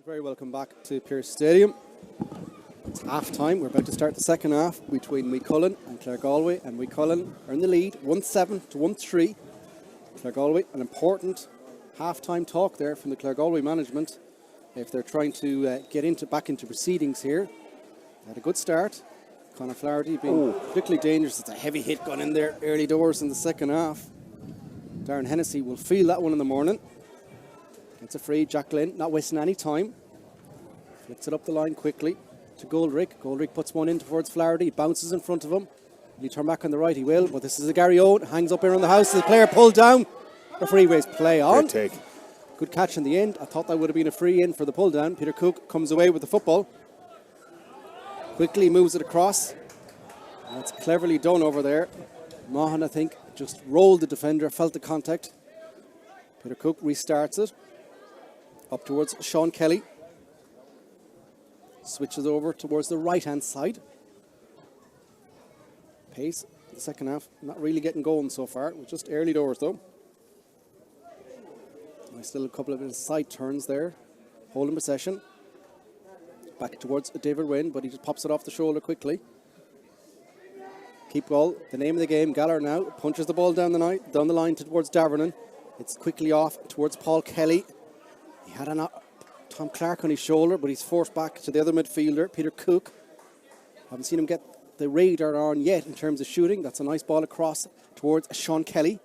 Very welcome back to Pearse Stadium. It's half time. We're about to start the second half between Meacullen and Clare Galway, and Meacullen are in the lead 1-7 to 1-3. Clare Galway, an important half-time talk there from the Clare Galway management if they're trying to get back into proceedings here. They had a good start. Conor Flaherty being particularly dangerous. It's a heavy hit gone in there early doors in the second half. Darren Hennessy will feel that one in the morning. Gets a free. Jack Glynn not wasting any time. Flicks it up the line quickly to Goldrick. Goldrick puts one in towards Flaherty. Bounces in front of him. Will he turn back on the right? He will. But this is a Gary Owen. Hangs up around the house. The player pulled down. Referee waves play on. Great take. Good catch in the end. I thought that would have been a free in for the pull down. Peter Cook comes away with the football. Quickly moves it across. That's cleverly done over there. Maughan, I think, just rolled the defender, felt the contact. Peter Cook restarts it. Up towards Sean Kelly. Switches over towards the right-hand side. Pace, the second half, not really getting going so far. We're just early doors, though. Still a couple of side turns there. Holding possession. Back towards David Wynn, but he just pops it off the shoulder quickly. Keep ball. The name of the game, Gallagher now punches the ball down the line towards Davernon. It's quickly off towards Paul Kelly. He had Tom Clark on his shoulder, but he's forced back to the other midfielder, Peter Cook. Haven't seen him get the radar on yet in terms of shooting. That's a nice ball across towards Sean Kelly.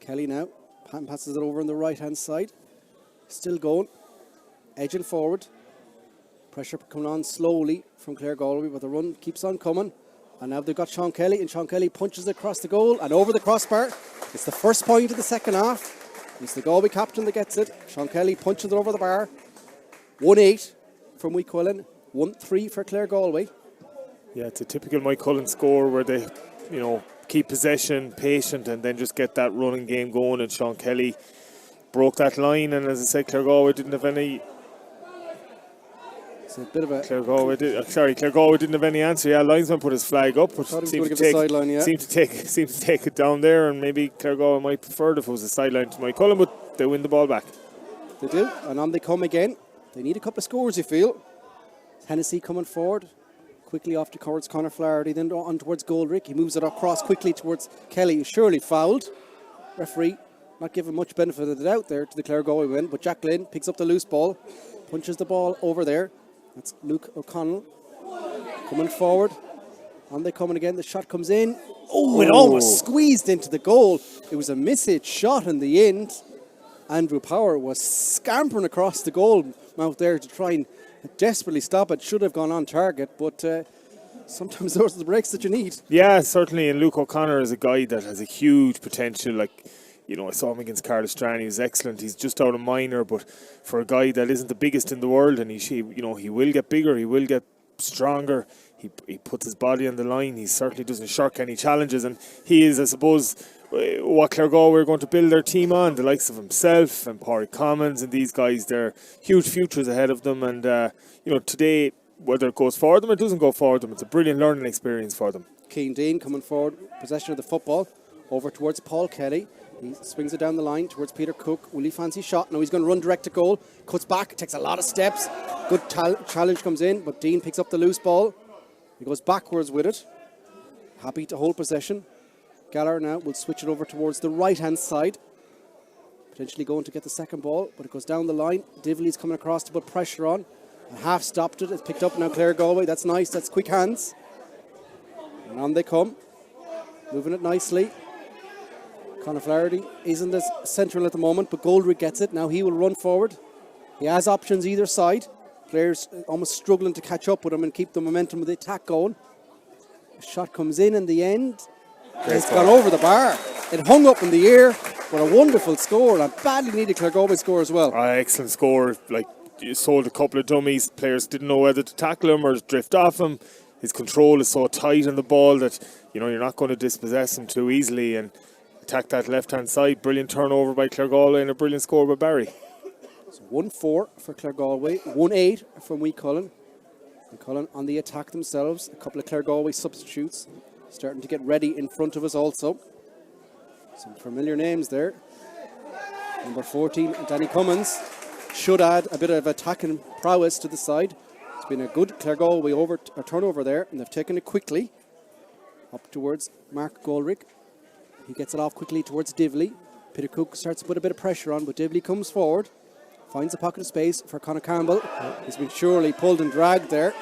Kelly now passes it over on the right-hand side. Still going. Edging forward. Pressure coming on slowly from Clare Galway, but the run keeps on coming. And now they've got Sean Kelly, and Sean Kelly punches it across the goal and over the crossbar. It's the first point of the second half. It's the Galway captain that gets it. Sean Kelly punches it over the bar. 1-8 from Meacullen. 1-3 for Clare Galway. Yeah, it's a typical Meacullen score where they, keep possession, patient, and then just get that running game going. And Sean Kelly broke that line, and as I said, Clare Galway didn't have any. It's a bit of a. Clare Galway didn't have any answer. Yeah, linesman put his flag up, but seemed to take it down there, and maybe Clare Galway might prefer it if it was a sideline to Meacullen, but they win the ball back. They do, and on they come again. They need a couple of scores, you feel. Hennessy coming forward. Quickly off towards Conor Flaherty, then on towards Goldrick. He moves it across quickly towards Kelly, who's surely fouled. Referee not giving much benefit of the doubt there to the Clare Galway win, but Jack Glynn picks up the loose ball, punches the ball over there. That's Luke O'Connell coming forward. On they coming again. The shot comes in. Oh, it almost squeezed into the goal. It was a mishit shot in the end. Andrew Power was scampering across the goal mouth there to try and desperately stop it. Should have gone on target, but sometimes those are the breaks that you need. Yeah, certainly. And Luke O'Connor is a guy that has a huge potential. I saw him against Cardiff-Strand. He was excellent. He's just out of minor, but for a guy that isn't the biggest in the world, and he will get bigger. He will get stronger. He puts his body on the line. He certainly doesn't shirk any challenges, and he is, I suppose, what Clare Galway are going to build their team on. The likes of himself and Pádraig Commons and these guys, they're huge futures ahead of them. And today, whether it goes for them or it doesn't go for them, it's a brilliant learning experience for them. Cian Dean coming forward, possession of the football, over towards Paul Kelly. He swings it down the line towards Peter Cook. Will he fancy shot? No, he's going to run direct to goal. Cuts back, takes a lot of steps. Good challenge comes in, but Dean picks up the loose ball. He goes backwards with it. Happy to hold possession. Gallagher now will switch it over towards the right-hand side. Potentially going to get the second ball, but it goes down the line. Divley's coming across to put pressure on. And half stopped it. It's picked up now, Clare Galway. That's nice. That's quick hands. And on they come. Moving it nicely. Conor Flaherty isn't as central at the moment, but Goldrick gets it. Now he will run forward. He has options either side. Players almost struggling to catch up with him and keep the momentum of the attack going. The shot comes in the end. It's gone over the bar. It hung up in the air. What a wonderful score. And a badly needed Clare Galway score as well. Excellent score. You sold a couple of dummies. Players didn't know whether to tackle him or drift off him. His control is so tight on the ball that you're not going to dispossess him too easily. And attack that left-hand side. Brilliant turnover by Clare Galway and a brilliant score by Barry. So 1-4 for Clare Galway, 1-8 from Meacullen. Meacullen on the attack themselves. A couple of Clare Galway substitutes starting to get ready in front of us also. Some familiar names there. Number 14, Danny Cummins. should add a bit of attacking prowess to the side. It's been a good Galway turnover there, and they've taken it quickly up towards Mark Goldrick. He gets it off quickly towards Divley. Peter Cook starts to put a bit of pressure on, but Divley comes forward, finds a pocket of space for Conor Campbell. He's been surely pulled and dragged there.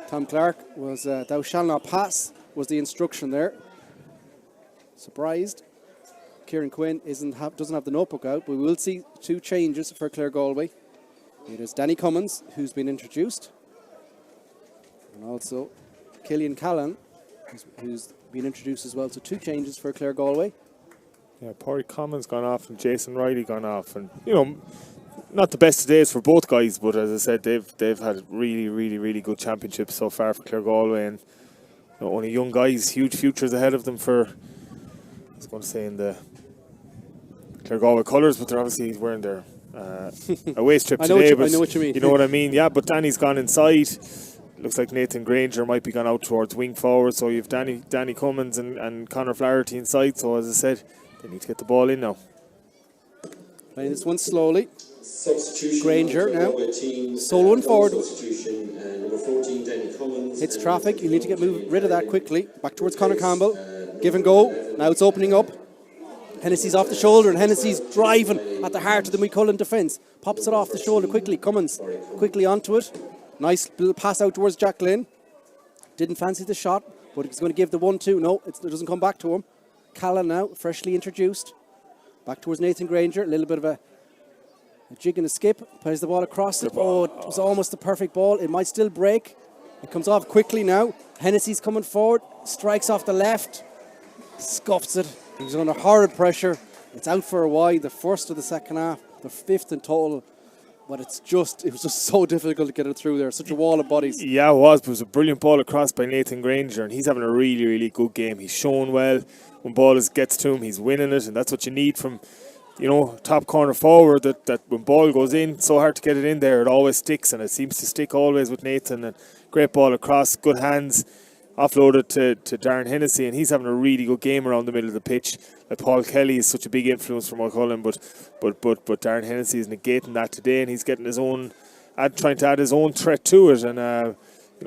Tom Clark was, thou shall not pass, was the instruction there. Surprised. Kieran Quinn doesn't have the notebook out, but we will see 2 changes for Clare Galway. It is Danny Cummins, who's been introduced, and also Killian Callan, who's been introduced as well. So 2 changes for Clare Galway. Yeah, Pádraig Cummins gone off and Jason Riley gone off, and not the best of days for both guys, but as I said, they've had really good championships so far for Clare Galway, and only young guys, huge futures ahead of them for, I was going to say in the Clare Galway colours, but they're obviously wearing their away strip today. I know what you mean. You know what I mean? Yeah, but Danny's gone inside. Looks like Nathan Granger might be gone out towards wing forward, so you've Danny Cummins and Conor Flaherty inside. So as I said, they need to get the ball in now. Playing this one slowly. Substitution. Granger now. Solo one forward. Substitution. Number 14, Danny Cummins. Hits traffic. You need to get rid of that quickly. Back towards Conor Campbell. Give and go. Now it's opening up. Hennessy's off the shoulder, and Hennessy's driving at the heart of the Moycullen defence. Pops it off the shoulder quickly. Cummins quickly onto it. Nice little pass out towards Jack Glynn. Didn't fancy the shot, but he's going to give the 1-2. No, it doesn't come back to him. Callan now, freshly introduced. Back towards Nathan Granger. A little bit of a jig and a skip. Plays the ball across it. Oh, it was almost the perfect ball. It might still break. It comes off quickly now. Hennessy's coming forward. Strikes off the left. Scuffs it. He's under horrid pressure. It's out for a while. The first of the second half. The 5th in total. But it was just so difficult to get it through there. Such a wall of bodies. Yeah, it was. But it was a brilliant ball across by Nathan Granger, and he's having a really good game. He's shown well. When ball gets to him, he's winning it, and that's what you need from, top corner forward. That when ball goes in, it's so hard to get it in there. It always sticks, and it seems to stick always with Nathan. And great ball across, good hands. Offloaded to Darren Hennessy, and he's having a really good game around the middle of the pitch. Like Paul Kelly is such a big influence for Moycullen, but Darren Hennessy is negating that today, and he's getting his own, trying to add his own threat to it. And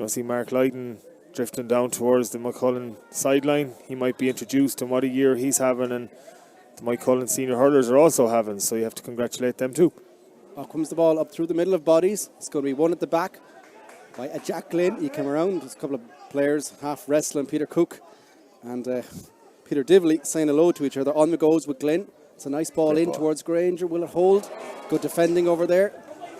see Mark Lydon drifting down towards the Moycullen sideline. He might be introduced, and what a year he's having, and the Moycullen senior hurlers are also having. So you have to congratulate them too. Off comes the ball up through the middle of bodies. It's going to be one at the back by a Jack Glynn. He came around. There's a couple of players half wrestling, Peter Cook and Peter Divley saying hello to each other. On the goes with Glynn. It's a nice ball in towards Granger. Will it hold? Good defending over there.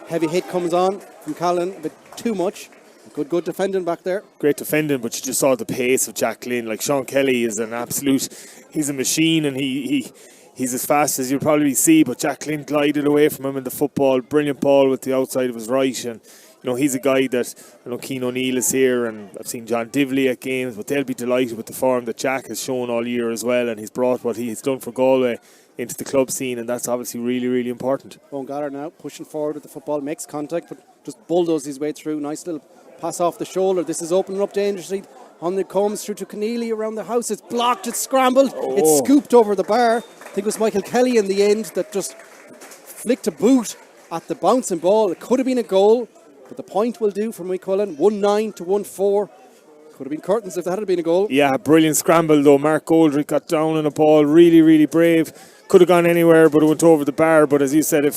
Heavy hit comes on from Callan, a bit too much. Good defending back there. Great defending, but you just saw the pace of Jack Glynn. Like Sean Kelly is an absolute, he's a machine, and he's as fast as you'll probably see, but Jack Glynn glided away from him in the football. Brilliant ball with the outside of his right, and he's a guy that, Keane O'Neill is here, and I've seen John Divley at games, but they'll be delighted with the form that Jack has shown all year as well, and he's brought what he's done for Galway into the club scene, and that's obviously really important. Owen Gallagher now pushing forward with the football, makes contact, but just bulldozes his way through. Nice little pass off the shoulder. This is opening up dangerously. On it comes through to Keneally around the house. It's blocked, it's scrambled, It's scooped over the bar. I think it was Michael Kelly in the end that just flicked a boot at the bouncing ball. It could have been a goal, but the point will do for Moycullen. 1-9 to 1-4. Could have been curtains if that had been a goal. Yeah, brilliant scramble though. Mark Goldrick got down on a ball, really brave. Could have gone anywhere, but it went over the bar. But as you said, if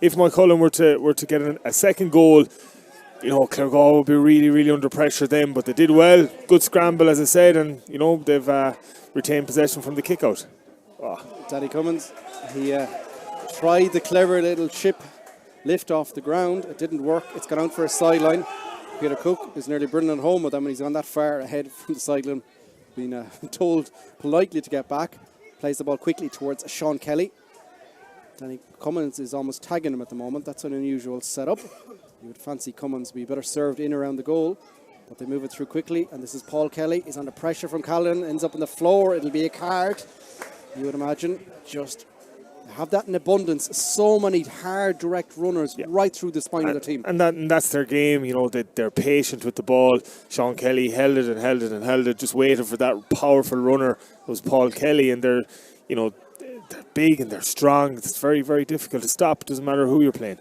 Moycullen were to get a second goal, Clare Galway would be really under pressure then. But they did well. Good scramble, as I said, and they've retained possession from the kick out. Danny Cummins, he tried the clever little chip lift off the ground. It didn't work. It's gone out for a sideline. Peter Cook is nearly bringing it home with them, and he's gone that far ahead from the sideline, being told politely to get back. Plays the ball quickly towards Sean Kelly. Danny Cummins is almost tagging him at the moment. That's an unusual setup. You would fancy Cummins be better served in around the goal, but they move it through quickly, and this is Paul Kelly. He's under pressure from Callan, ends up on the floor. It'll be a card, you would imagine. Just have that in abundance. So many hard, direct runners right through the spine of the team. And that's their game. They're patient with the ball. Sean Kelly held it, just waiting for that powerful runner. It was Paul Kelly, and they're they're big and they're strong. It's very, very difficult to stop. Doesn't matter who you're playing.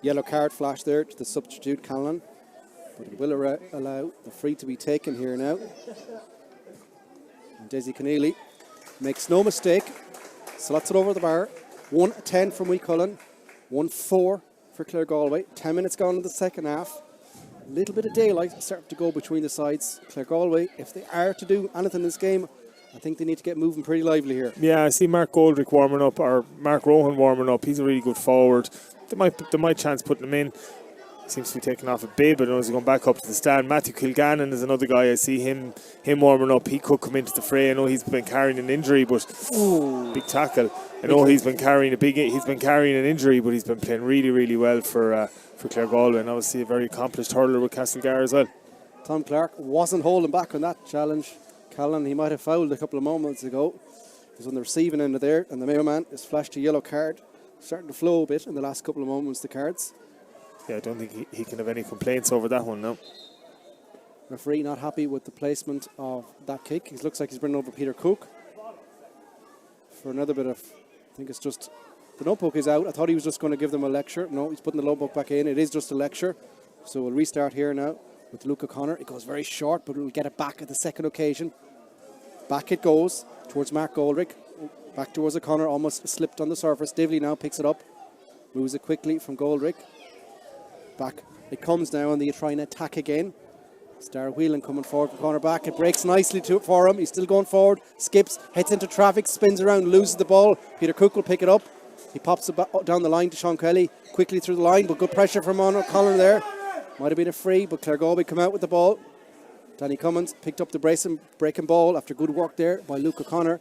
Yellow card flash there to the substitute, Callan. But it will allow the free to be taken here now. And Desi Keneally makes no mistake. Slots it over the bar. 1-10 from Cullen. 1-4 for Clare Galway. 10 minutes gone in the second half. A little bit of daylight starting to go between the sides. Clare Galway, if they are to do anything in this game, I think they need to get moving pretty lively here. Yeah, I see Mark Goldrick warming up, or Mark Rohan warming up. He's a really good forward. They might chance putting him in. He seems to be taking off a bit, but he's going back up to the stand. Matthew Kilgannon is another guy. I see him warming up. He could come into the fray. I know he's been carrying an injury, but big tackle. I know he's been carrying an injury, but he's been playing really, really well for Clare Galway, and obviously a very accomplished hurler with Castlegar as well. Tom Clark wasn't holding back on that challenge. Callan, he might have fouled a couple of moments ago. He was on the receiving end of there, and the Mayo man is flashed a yellow card. Starting to flow a bit in the last couple of moments, the cards. Yeah, I don't think he can have any complaints over that one now. Referee not happy with the placement of that kick. He looks like he's bringing over Peter Cook for another bit of, I think it's just, the notebook is out. I thought he was just going to give them a lecture. No, he's putting the notebook back in. It is just a lecture. So we'll restart here now with Luke O'Connor. It goes very short, but we'll get it back at the second occasion. Back it goes towards Mark Goldrick. Back towards O'Connor, almost slipped on the surface. Divley now picks it up. Moves it quickly from Goldrick. Back it comes now, and they try and attack again. Star Whelan coming forward from corner back. It breaks nicely for him. He's still going forward. Skips, heads into traffic, spins around, loses the ball. Peter Cook will pick it up. He pops it down the line to Sean Kelly. Quickly through the line, but good pressure from O'Connor there. Might have been a free, but Clare Galway come out with the ball. Danny Cummins picked up the breaking ball after good work there by Luke O'Connor.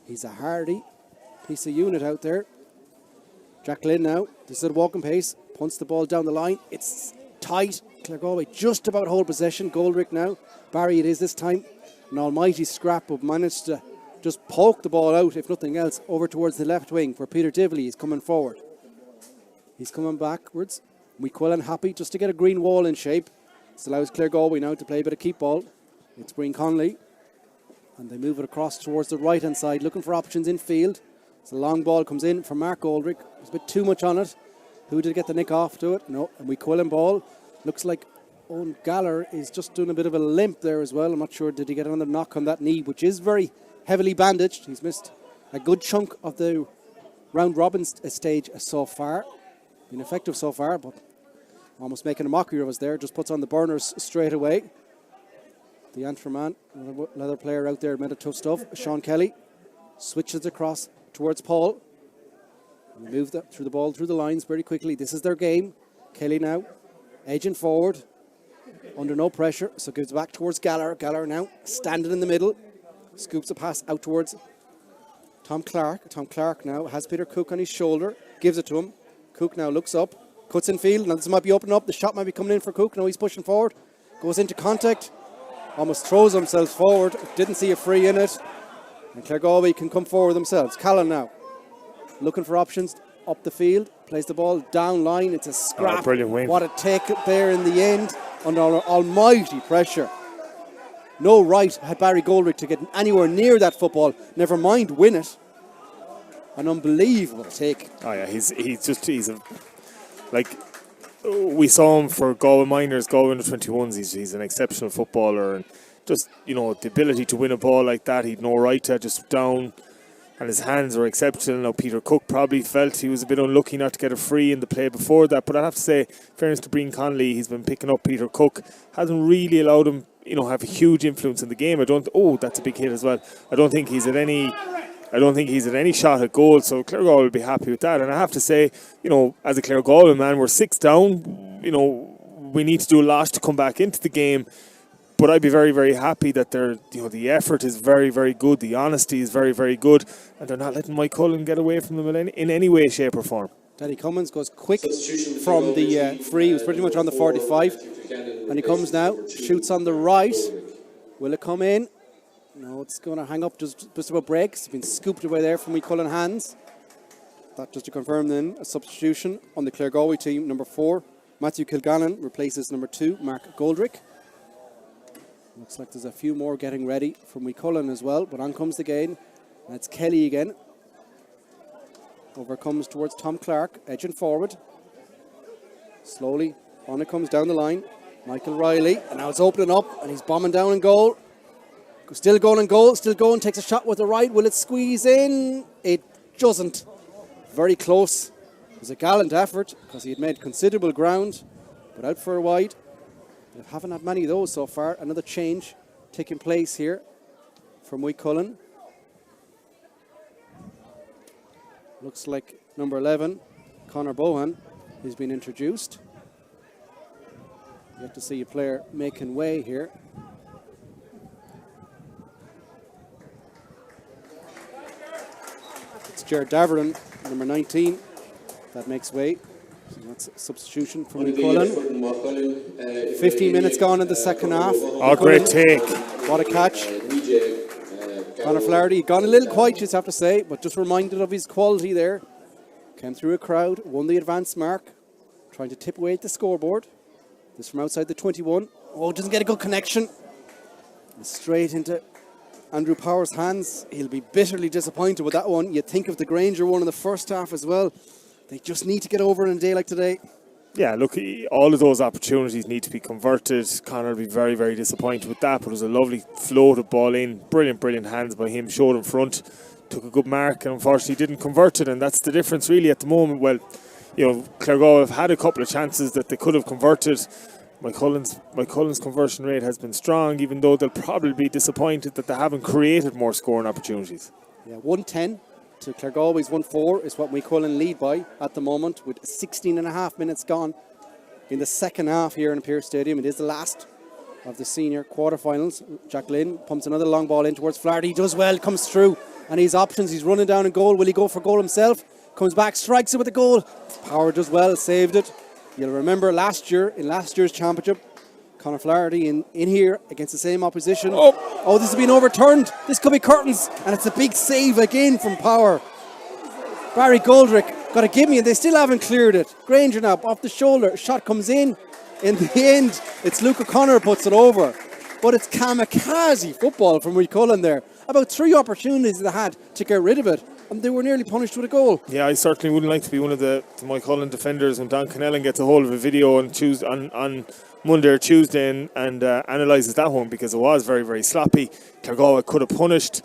He's a hardy piece of unit out there. Jack Lynn now, this is at walking pace, punts the ball down the line. It's tight. Clare Galway just about hold possession. Goldrick now. Barry it is this time. An almighty scrap, but managed to just poke the ball out, if nothing else, over towards the left wing where Peter Divley is coming forward. He's coming backwards. Quillen happy just to get a green wall in shape. This allows Clare Galway now to play a bit of keep ball. It's Breen Conley. And they move it across towards the right hand side, looking for options in field. So the long ball comes in from Mark Goldrick. There's a bit too much on it. Who did get the nick off to it? No. And Quillen ball. Looks like Owen Galler is just doing a bit of a limp there as well. I'm not sure, did he get another knock on that knee, which is very heavily bandaged. He's missed a good chunk of the round robin stage so far. Been effective so far, but almost making a mockery of us there. Just puts on the burners straight away. The Antrim man, another player out there, made it tough stuff. Sean Kelly switches across towards Paul. And move through the ball through the lines very quickly. This is their game. Kelly now edging forward under no pressure, so gives back towards Galler. Galler now standing in the middle, scoops a pass out towards Tom Clark. Tom Clark now has Peter Cook on his shoulder, gives it to him. Cook now looks up, cuts in field. Now this might be opening up. The shot might be coming in for Cook. Now he's pushing forward, goes into contact, almost throws himself forward. Didn't see a free in it, and Clare Galway can come forward themselves. Callan now looking for options up the field, plays the ball down line. It's a scrap. Brilliant win. What a take there in the end under almighty pressure. No right had Barry Goldrick to get anywhere near that football, never mind win it. An unbelievable take. Oh yeah, we saw him for Galway minors, Galway under 21s. He's an exceptional footballer, and just the ability to win a ball like that, he'd no right to, just down. And his hands are exceptional. Now Peter Cook probably felt he was a bit unlucky not to get a free in the play before that. But I have to say, fairness to Breen Conley, he's been picking up Peter Cook. Hasn't really allowed him, have a huge influence in the game. That's a big hit as well. I don't think he's at any shot at goal. So Clare Galway will be happy with that. And I have to say, as a Clare Galway man, we're 6 down. We need to do a lot to come back into the game. But I'd be very, very happy that the effort is very, very good. The honesty is very, very good. And they're not letting Mike Cullen get away from them in any way, shape or form. Danny Cummins goes quick from the free. He was pretty much on the 45. And he comes now, shoots on the right. Will it come in? No, it's going to hang up just about breaks. It's been scooped away there from Mike Cullen hands. That just to confirm then, a substitution on the Clare Galway team. Number 4, Matthew Kilgannon replaces number 2, Mark Goldrick. Looks like there's a few more getting ready from Cullen as well, but on comes the game. And it's Kelly again. Over comes towards Tom Clark, edging forward. Slowly, on it comes down the line. Michael Riley, and now it's opening up, and he's bombing down in goal. Still going in goal, still going, takes a shot with the right. Will it squeeze in? It doesn't. Very close. It was a gallant effort, because he had made considerable ground, but out for a wide. They haven't had many of those so far. Another change taking place here from Cullen. Looks like number 11, Conor Bohan, has been introduced. You have to see a player making way here. It's Jared Daverin, number 19, that makes way. So that's a substitution from Cullen. 15 minutes gone in the second half. Oh, great take. What a catch. Conor Flaherty, gone a little quiet, just have to say, but just reminded of his quality there. Came through a crowd, won the advance mark, trying to tip away at the scoreboard. This from outside the 21. Oh, doesn't get a good connection. Straight into Andrew Power's hands. He'll be bitterly disappointed with that one. You'd think of the Granger one in the first half as well. They just need to get over it on a day like today. Yeah, look, all of those opportunities need to be converted. Conor will be very, very disappointed with that, but it was a lovely floated ball in. Brilliant hands by him, showed in front, took a good mark, and unfortunately didn't convert it, and that's the difference really at the moment. Well, you know, Claregal have had a couple of chances that they could have converted. My Cullen's conversion rate has been strong, even though they'll probably be disappointed that they haven't created more scoring opportunities. Yeah, 110 to Claregalway's 1-4 is what Cullen lead by at the moment, with 16 and a half minutes gone in the second half here in Pearse Stadium. It is the last of the senior quarterfinals. Jack Lynn pumps another long ball in towards Flaherty. He does well, comes through, and his options. He's running down in goal. Will he go for goal himself? Comes back, strikes it with a goal. Power does well, saved it. You'll remember in last year's championship, Conor Flaherty in here against the same opposition. Oh, this has been overturned. This could be curtains, and it's a big save again from Power. Barry Goldrick got a gimme, and they still haven't cleared it. Granger now off the shoulder. Shot comes in. In the end, it's Luke O'Connor who puts it over. But it's kamikaze football from Cullen there. About 3 opportunities they had to get rid of it, and they were nearly punished with a goal. Yeah, I certainly wouldn't like to be one of the Cullen defenders when Don Connellan gets a hold of a video on Monday or Tuesday and analyses that one, because it was very, very sloppy. Claregal could have punished,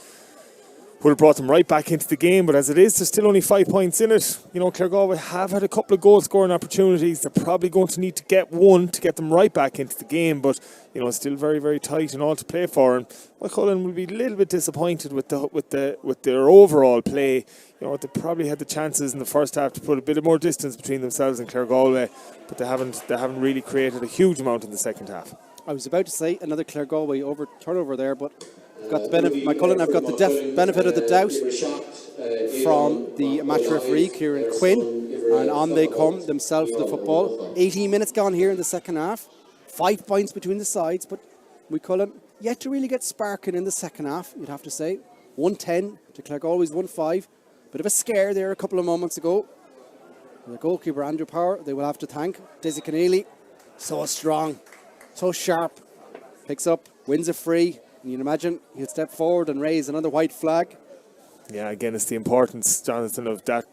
would have brought them right back into the game, but as it is, there's still only 5 points in it. You know, Claregal have had a couple of goal scoring opportunities. They're probably going to need to get one to get them right back into the game, but you know, it's still very, very tight and all to play for. And Cullen will be a little bit disappointed with their overall play. You know, they probably had the chances in the first half to put a bit more distance between themselves and Claregalway, but they haven't really created a huge amount in the second half. I was about to say another Claregalway turnover there, but I've got the benefit. Cullen have got the benefit of the doubt from the match referee Kieran Quinn, and on they come themselves to the football. 18 minutes gone here in the second half. 5 points between the sides, but Cullen yet to really get sparking in the second half, you'd have to say. 110 to Claregalway's 1-5. Bit of a scare there a couple of moments ago. The goalkeeper Andrew Power, they will have to thank. Desi Keneally, so strong, so sharp. Picks up, wins a free. And you can imagine he'll step forward and raise another white flag. Yeah, again, it's the importance, Jonathan, of that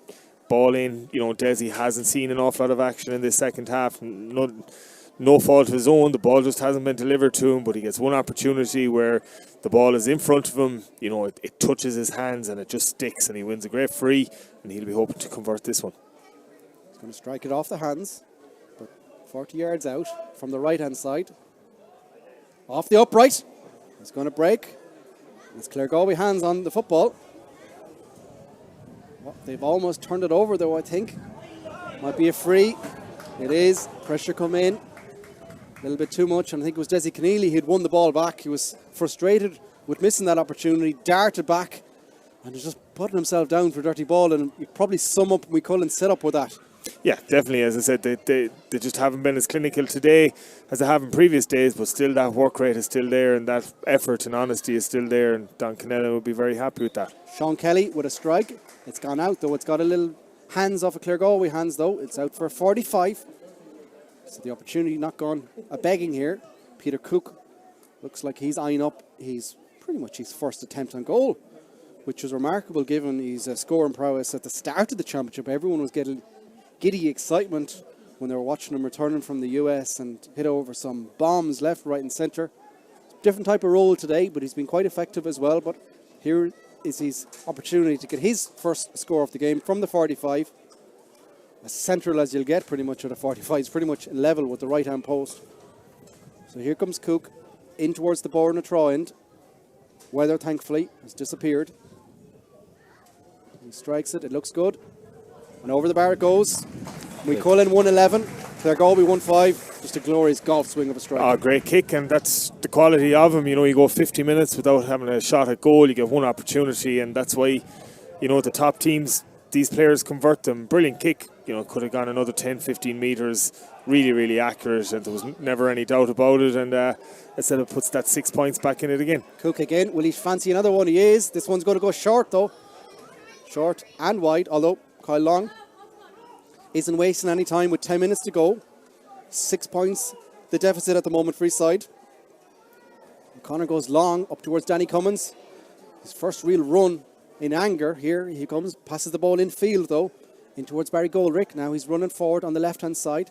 ball in. You know, Desi hasn't seen an awful lot of action in this second half. No fault of his own. The ball just hasn't been delivered to him, but he gets one opportunity where the ball is in front of him. You know, it touches his hands and it just sticks, and he wins a great free, and he'll be hoping to convert this one. He's going to strike it off the hands, but 40 yards out from the right-hand side. Off the upright. It's going to break. It's Claregalway hands on the football. Well, they've almost turned it over though, I think. Might be a free. It is. Pressure come in. A little bit too much, and I think it was Desi Keneally who'd won the ball back. He was frustrated with missing that opportunity, darted back, and was just putting himself down for a dirty ball, and you probably sum up Cullen set up with that. Yeah, definitely. As I said, they just haven't been as clinical today as they have in previous days, but still that work rate is still there, and that effort and honesty is still there, and Don Connellan will be very happy with that. Sean Kelly with a strike. It's gone out though. It's got a little hands off of Claregalway hands though. It's out for 45. So the opportunity not gone a begging here. Peter Cook looks like he's eyeing up. He's pretty much his first attempt on goal which was remarkable given his scoring prowess at the start of the championship. Everyone was getting giddy excitement when they were watching him returning from the US and hit over some bombs left, right and centre. Different type of role today, but he's been quite effective as well. But here is his opportunity to get his first score of the game from the 45. As central as you'll get pretty much at a 45. It's pretty much level with the right hand post. So here comes Cook in towards the board and a throw end. Weather, thankfully, has disappeared. He strikes it. It looks good. And over the bar it goes. We call in 111. Galway 1-5. Just a glorious golf swing of a strike. Oh, great kick, and that's the quality of him. You know, you go 50 minutes without having a shot at goal. You get one opportunity, and that's why, you know, the top teams, these players convert them. Brilliant kick. You know, could have gone another 10, 15 metres. Really, really accurate, and there was never any doubt about it. And instead of puts that 6 points back in it again. Cook again. Will he fancy another one? He is. This one's going to go short, though. Short and wide, although Kyle Long isn't wasting any time with 10 minutes to go. 6 points, the deficit at the moment for his side. Connor goes long up towards Danny Cummins. His first real run in anger. Here he comes, passes the ball in field though, in towards Barry Goldrick. Now he's running forward on the left-hand side.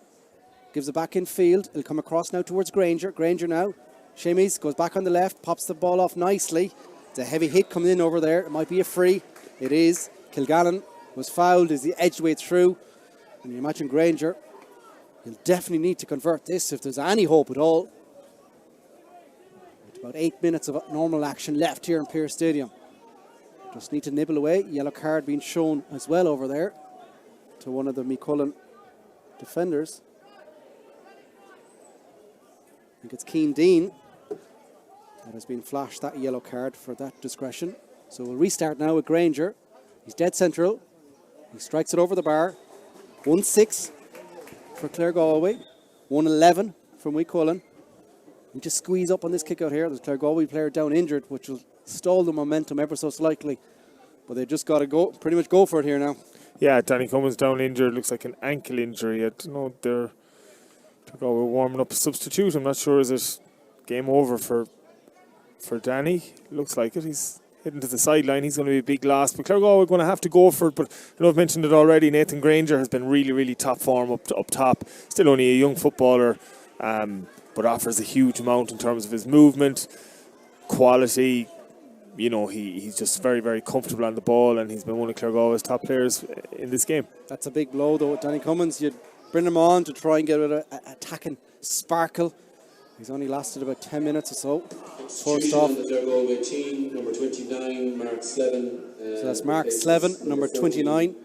Gives it back in field. It'll come across now towards Granger. Granger now. Shamies goes back on the left, pops the ball off nicely. It's a heavy hit coming in over there. It might be a free. It is. Kilgallen was fouled as he edged way through. And you imagine Granger, he'll definitely need to convert this if there's any hope at all. With about 8 minutes of normal action left here in Pearse Stadium. Just need to nibble away. Yellow card being shown as well over there to one of the McCullen defenders. I think it's Keane Dean that has been flashed that yellow card for that discretion. So we'll restart now with Granger. He's dead central. He strikes it over the bar. 1-6 for Clare Galway. 1-11 from McCullen. We just squeeze up on this kick out here. There's a Clare Galway player down injured, which will stall the momentum ever so slightly. But they just got to go, pretty much go for it here now. Yeah, Danny Cummins down injured. Looks like an ankle injury. I don't know, they're warming up a substitute. I'm not sure, is it game over for Danny? Looks like it. He's heading to the sideline. He's going to be a big loss. But Clare Galway are going to have to go for it. But I know I've mentioned it already. Nathan Granger has been really, really top form up top. Still only a young footballer, but offers a huge amount in terms of his movement, quality. You know, he's just very, very comfortable on the ball, and he's been one of Clare Galway's top players in this game. That's a big blow, though. Danny Cummins, you'd bring him on to try and get an attacking sparkle. He's only lasted about 10 minutes or so. First off. The Clare Galway team, number 29, Mark Slevin. So that's Mark Slevin, number 29,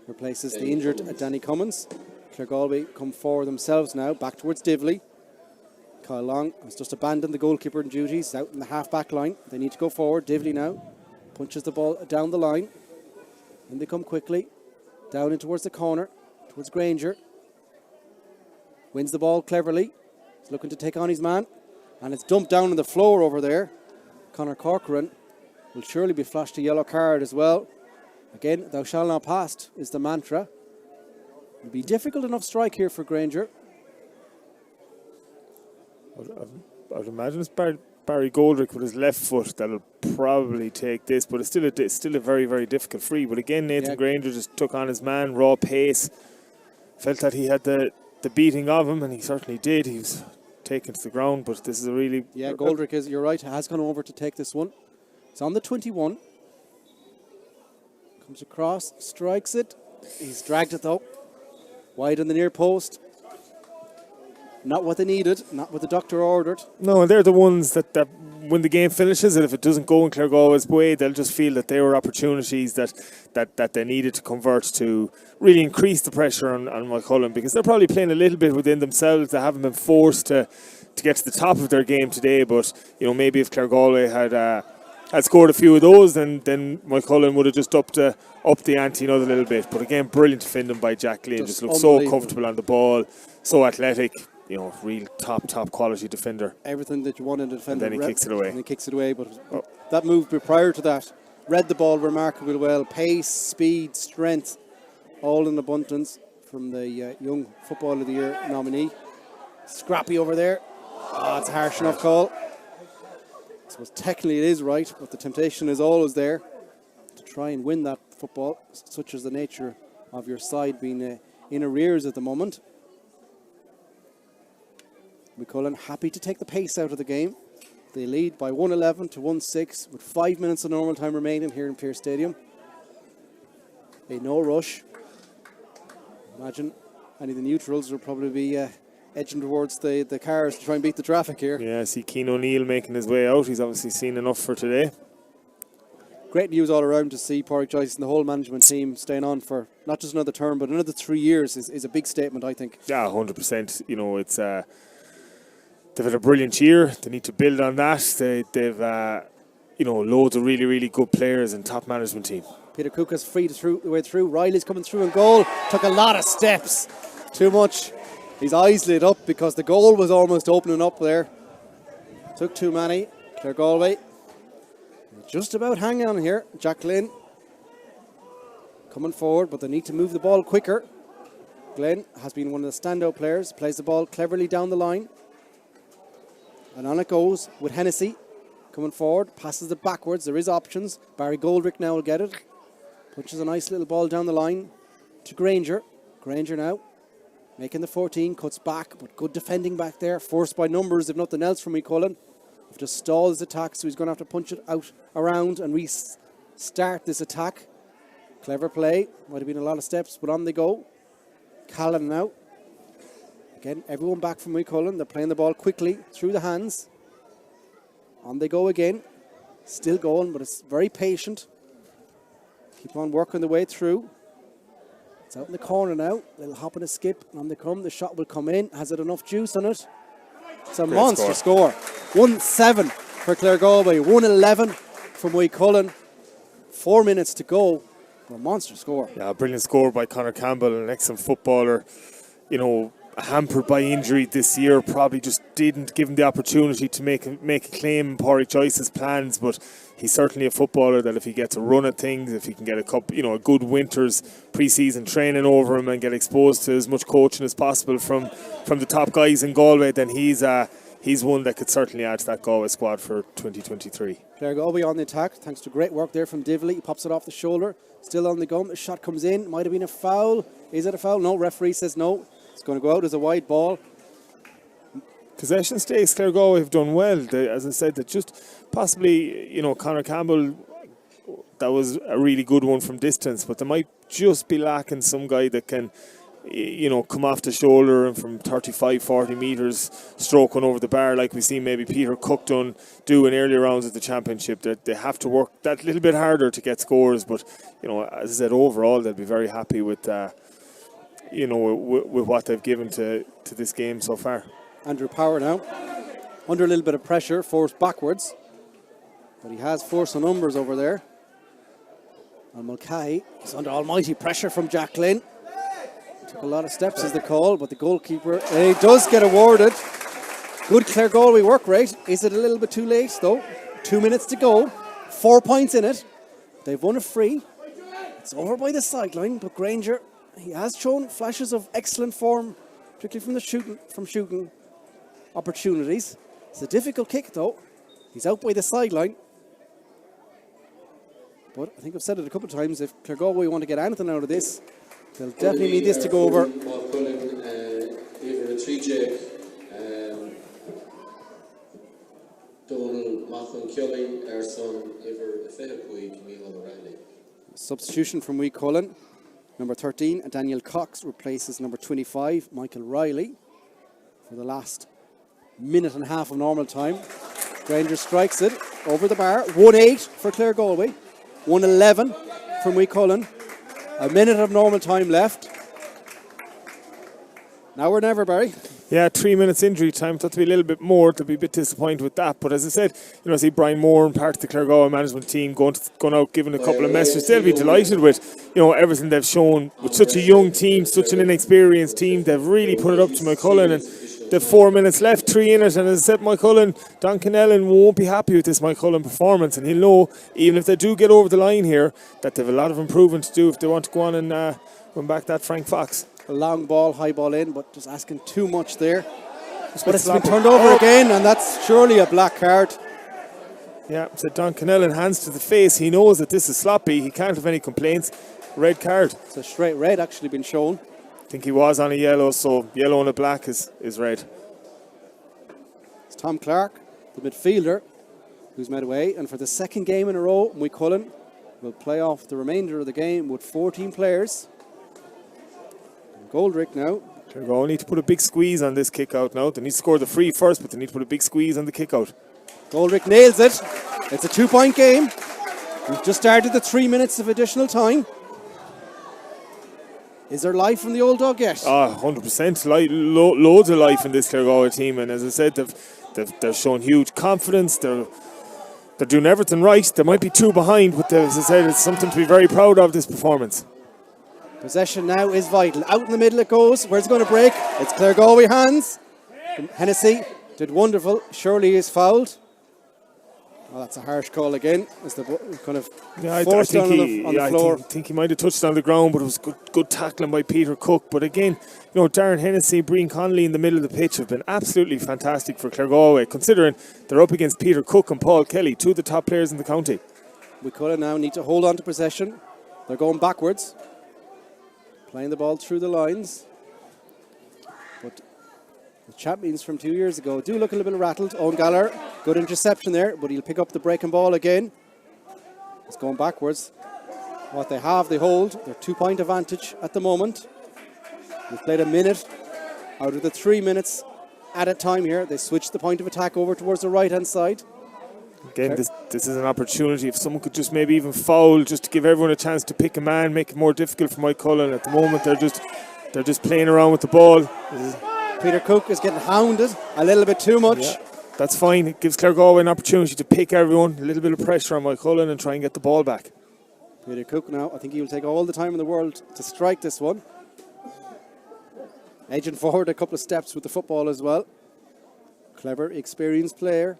replaces the injured Danny Cummins. Clare Galway come forward themselves now, back towards Divley. Kyle Long has just abandoned the goalkeeper duties, out in the half-back line. They need to go forward. Divley now punches the ball down the line. And they come quickly down in towards the corner, towards Granger. Wins the ball cleverly. He's looking to take on his man. And it's dumped down on the floor over there. Conor Corcoran will surely be flashed a yellow card as well. Again, thou shalt not pass is the mantra. It'll be difficult enough strike here for Granger. I would imagine it's Barry Goldrick with his left foot that'll probably take this, but it's still a very, very difficult free. But again, Nathan Granger just took on his man, raw pace, felt that he had the beating of him, and he certainly did. He was taken to the ground, but this is a really... Yeah, Goldrick, you're right, has gone over to take this one. It's on the 21. Comes across, strikes it. He's dragged it though. Wide on the near post. Not what they needed, not what the doctor ordered. No, and they're the ones that when the game finishes, and if it doesn't go in Clare Galway's way, they'll just feel that they were opportunities that they needed to convert to really increase the pressure on McCullen, because they're probably playing a little bit within themselves. They haven't been forced to get to the top of their game today, but you know, maybe if Clare Galway had scored a few of those, then McCullen would have just upped the ante another little bit. But again, brilliant defending by Jack Glynn. Just looked so comfortable on the ball, so athletic. You know, real top quality defender. Everything that you want in a defender. And then he kicks it away. And he kicks it away, but that move prior to that, read the ball remarkably well. Pace, speed, strength, all in abundance from the Young Footballer of the Year nominee. Scrappy over there. It's a harsh enough call. I suppose technically it is right, but the temptation is always there. try and win that football, such as the nature of your side being in arrears at the moment. McCullen happy to take the pace out of the game. They lead by 111 to 1-6 with 5 minutes of normal time remaining here in Pearse Stadium. A no rush. Imagine any of the neutrals will probably be edging towards the cars to try and beat the traffic here. Yeah, I see Keane O'Neill making his way out. He's obviously seen enough for today. Great news all around to see Pádraig Joyce and the whole management team staying on for not just another term, but another 3 years is a big statement, I think. Yeah, 100%. You know, it's they've had a brilliant year. They need to build on that. They've loads of really, really good players and top management team. Peter Cook freed the way through. Riley's coming through in goal. Took a lot of steps. Too much. His eyes lit up because the goal was almost opening up there. Took too many. Clare Galway just about hanging on here. Jack Glynn coming forward, but they need to move the ball quicker. Glenn has been one of the standout players. Plays the ball cleverly down the line. And on it goes with Hennessy coming forward. Passes it backwards. There is options. Barry Goldrick now will get it. Punches a nice little ball down the line to Granger. Granger now making the 14. Cuts back, but good defending back there. Forced by numbers, if nothing else, from McCullen. Have to stall his attack, so he's going to have to punch it out around and restart this attack. Clever play. Might have been a lot of steps, but on they go. Callan now. Again, everyone back from McCullen. They're playing the ball quickly through the hands. On they go again. Still going, but it's very patient. Keep on working the way through. It's out in the corner now. Little hop and a skip. On they come. The shot will come in. Has it enough juice on it? It's a monster score. 1-7 for Clare Galway. 1-11 from McCullen. 4 minutes to go. A monster score. Yeah, a brilliant score by Conor Campbell, an excellent footballer. You know, hampered by injury this year, probably just didn't give him the opportunity to make a claim in Pádraig Joyce's plans, but he's certainly a footballer that if he gets a run at things, if he can get a good winter's pre-season training over him and get exposed to as much coaching as possible from the top guys in Galway, then he's one that could certainly add to that Galway squad for 2023. Clare Galway on the attack, thanks to great work there from Divley. He pops it off the shoulder, still on the gum. The shot comes in, might have been a foul. Is it a foul? No, referee says no. It's going to go out as a wide ball. Possession stakes, Clare Galway have done well. As I said, that just possibly, Conor Campbell, that was a really good one from distance, but they might just be lacking some guy that can, come off the shoulder and from 35, 40 metres stroke one over the bar like we see maybe Peter Cook do in earlier rounds of the championship. That they have to work that little bit harder to get scores, but, as I said, overall they'll be very happy with with what they've given to this game so far. Andrew Power now, under a little bit of pressure, forced backwards. But he has force of numbers over there. And Mulcahy is under almighty pressure from Jack Glynn. Took a lot of steps is the call, but the goalkeeper, he does get awarded. Good Clare Galway work rate. Is it a little bit too late though? 2 minutes to go. 4 points in it. They've won a free. It's over by the sideline, but Granger, he has shown flashes of excellent form, particularly from shooting opportunities. It's a difficult kick though. He's out by the sideline. But I think I've said it a couple of times, if Clare Galway want to get anything out of this, they'll definitely need this to go over. Substitution from McCullen. Number 13, Daniel Cox replaces number 25, Michael Riley, for the last minute and a half of normal time. Granger strikes it over the bar. 1-8 for Clare Galway. 1-11 from McCullen. A minute of normal time left. Now or never, Barry. Yeah, 3 minutes injury time. Thought to be a little bit more. To be a bit disappointed with that. But as I said, I see Brian Moore and part of the Clare Galway management team going out giving a couple of messages. They'll be delighted with everything they've shown with such a young team, such an inexperienced team. They've really put it up to McCullen, and they've 4 minutes left, 3 in it. And as I said, McCullen, Don Kennellan won't be happy with this McCullen performance, and he'll know, even if they do get over the line here, that they've a lot of improvement to do if they want to go on and win back that Frank Fox. A long ball, high ball in, but just asking too much there. But it's been turned over again, and that's surely a black card. Yeah, said Don Connellan, hands to the face. He knows that this is sloppy. He can't have any complaints. Red card. It's a straight red actually been shown. I think he was on a yellow, so yellow and a black is red. It's Tom Clark, the midfielder, who's made away. And for the second game in a row, Moycullen will play off the remainder of the game with 14 players. Goldrick now. Claregal need to put a big squeeze on this kick out now. They need to score the free first, but they need to put a big squeeze on the kick out. Goldrick nails it. It's a 2-point game. We've just started the 3 minutes of additional time. Is there life from the old dog yet? 100%. Loads of life in this Claregal team, and as I said, they've shown huge confidence. They're doing everything right. They might be 2 behind, but as I said, it's something to be very proud of, this performance. Possession now is vital. Out in the middle it goes. Where's it going to break? It's Claregalway hands. Hennessy did wonderful. Surely is fouled. Well, that's a harsh call again. It's the kind of forced down on the floor. I think he might have touched on the ground, but it was good tackling by Peter Cook. But again, Darren Hennessy, Brian Connolly in the middle of the pitch have been absolutely fantastic for Claregalway, considering they're up against Peter Cook and Paul Kelly, 2 of the top players in the county. We could now need to hold on to possession. They're going backwards, playing the ball through the lines. But the champions from 2 years ago do look a little bit rattled. Owen Gallagher, good interception there, but he'll pick up the breaking ball again. It's going backwards. What they have, they hold. They're 2-point advantage at the moment. We've played a minute out of the 3 minutes at a time here. They switched the point of attack over towards the right-hand side. Again, this is an opportunity. If someone could just maybe even foul, just to give everyone a chance to pick a man, make it more difficult for Moycullen. At the moment, they're just playing around with the ball. Peter Cook is getting hounded a little bit too much. Yeah, that's fine. It gives Claregalway an opportunity to pick everyone, a little bit of pressure on Moycullen and try and get the ball back. Peter Cook now, I think he will take all the time in the world to strike this one. Edging forward a couple of steps with the football as well. Clever, experienced player.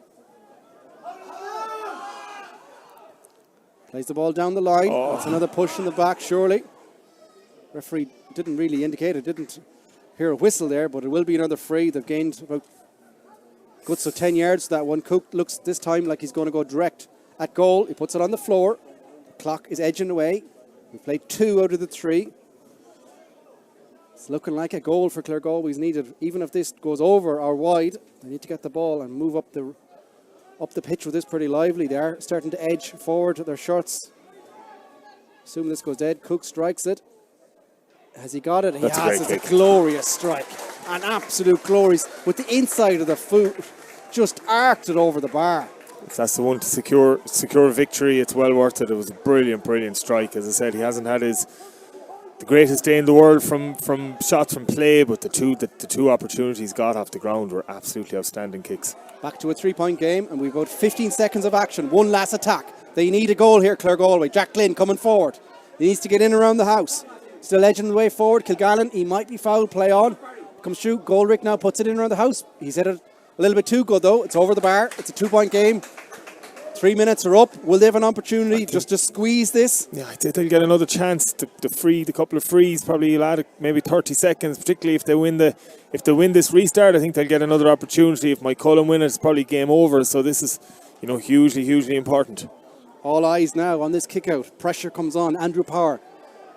Plays the ball down the line. That's another push in the back, surely. Referee didn't really indicate it, didn't hear a whistle there, but it will be another free. They've gained about good 10 yards. That one. Cook looks this time like he's going to go direct at goal. He puts it on the floor. The clock is edging away. We've played 2 out of the 3. It's looking like a goal for Claregalway's needed. Even if this goes over or wide, they need to get the ball and move up the pitch with this pretty lively. They are starting to edge forward their shots. Assuming this goes dead. Cook strikes it. Has he got it? He has. It's a glorious strike. An absolute glorious. With the inside of the foot, just arced it over the bar. If that's the one to secure victory, it's well worth it. It was a brilliant strike. As I said, he hasn't had the greatest day in the world from shots from play, but the two opportunities got off the ground were absolutely outstanding kicks. Back to a 3-point game, and we've about 15 seconds of action. One last attack. They need a goal here, Claregalway. Jack Glynn coming forward. He needs to get in around the house. Still edging the way forward. Kilgallen, he might be fouled. Play on. Comes through. Goldrick now puts it in around the house. He's hit it a little bit too good, though. It's over the bar. It's a 2-point game. 3 minutes are up. Will they have an opportunity just to squeeze this? Yeah, I think they'll get another chance to free the couple of frees. Probably you'll add maybe 30 seconds, particularly if they win this restart. I think they'll get another opportunity. If Moycullen win it, it's probably game over. So this is, hugely important. All eyes now on this kick out. Pressure comes on. Andrew Power.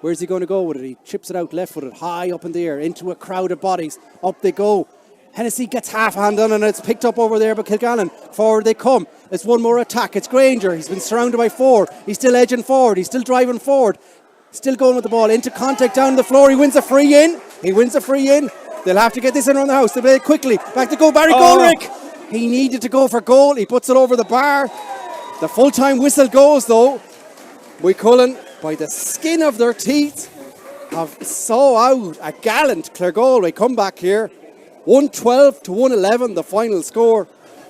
Where's he going to go with it? He chips it out left-footed, high up in the air, into a crowd of bodies. Up they go. Hennessy gets half hand on, and it's picked up over there by Kilgallen. Forward they come. It's one more attack. It's Granger. He's been surrounded by 4. He's still edging forward. He's still driving forward. Still going with the ball. Into contact down the floor. He wins a free in. They'll have to get this in around the house. They play it quickly. Back to goal. Barry Goldrick. He needed to go for goal. He puts it over the bar. The full-time whistle goes, though. Moycullen, by the skin of their teeth, have saw out a gallant Claregalway comeback here. 112 to 111, the final score.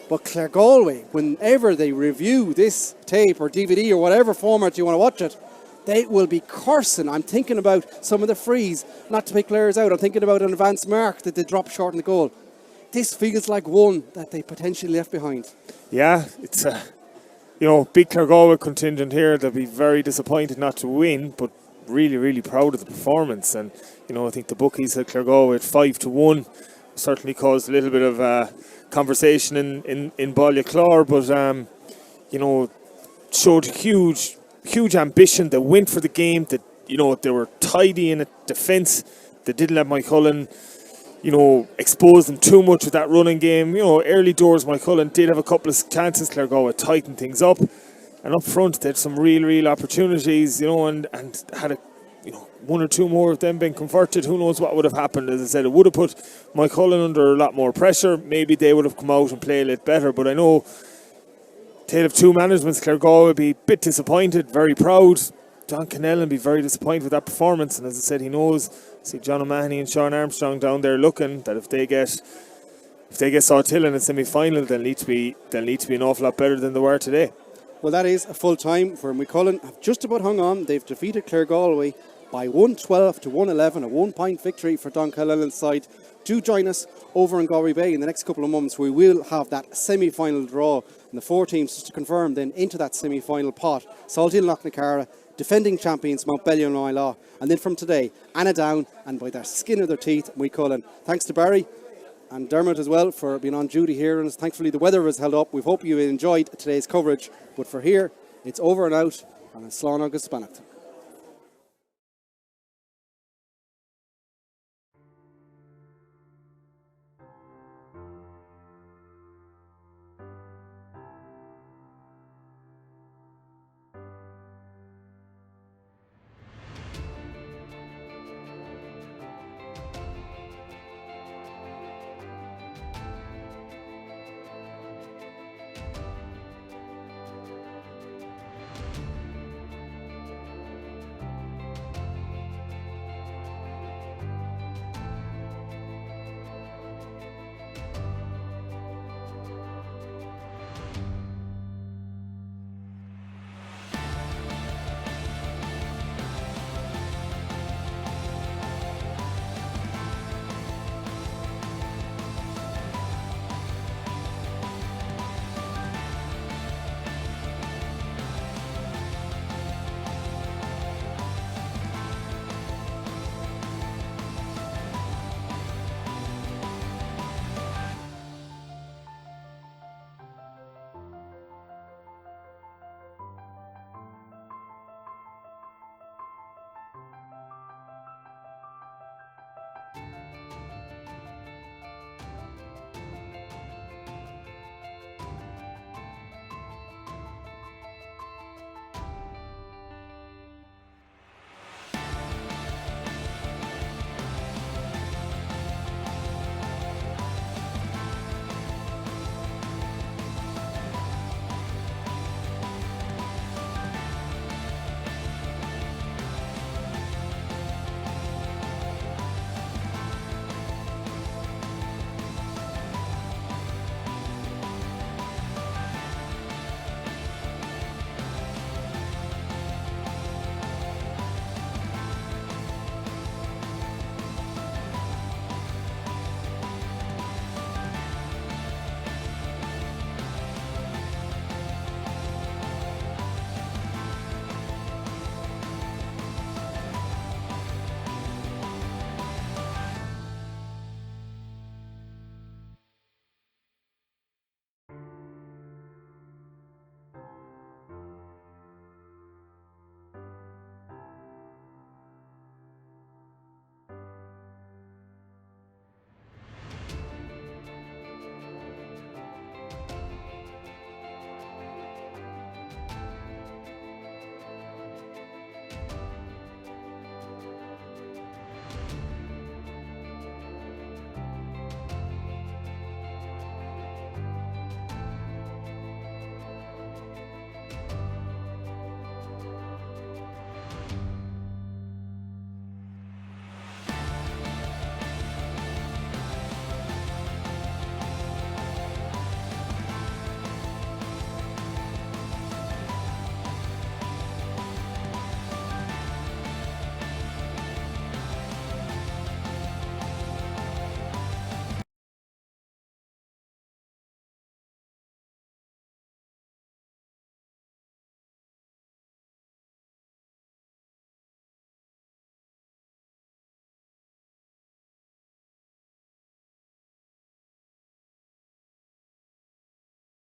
But Claregalway, whenever they review this tape or DVD or whatever format you want to watch it, they will be cursing. I'm thinking about some of the frees, not to pick players out. I'm thinking about an advanced mark that they dropped short in the goal. This feels like one that they potentially left behind. Yeah, it's a big Claregalway contingent here. They'll be very disappointed not to win, but really proud of the performance. And I think the bookies at Claregalway at 5-1 certainly caused a little bit of conversation in Ballyclare, but showed huge ambition. They went for the game. That they were tidy in defence. They didn't let Moycullen, expose them too much with that running game. Early doors, Moycullen did have a couple of chances. Claregalway tightened things up, and up front they had some real opportunities. And had one or two more of them been converted, who knows what would have happened. As I said, it would have put Moycullen under a lot more pressure. Maybe they would have come out and played a little better, but I know tale of two managements. Claregalway would be a bit disappointed, very proud. John Cannell will be very disappointed with that performance, and as I said, he knows. See John O'Mahony and Sean Armstrong down there looking that if they get Sawtill in a semi-final, they'll need to be an awful lot better than they were today. Well, that is a full time for Moycullen. Have just about hung on. They've defeated Claregalway by 112 to 111, a 1 point victory for Don Cullen's side. Do join us over in Galway Bay in the next couple of months. We will have that semi-final draw, and the 4 teams just to confirm then into that semi-final pot. Salthill Knocknacara, defending champions Montbellion and Islaw, and then from today, Annaghdown, and by their skin of their teeth, Moycullen. Thanks to Barry and Dermot as well for being on duty here, and thankfully the weather was held up. We hope you enjoyed today's coverage, but for here, it's over and out, and it's Slán agus Spanacht.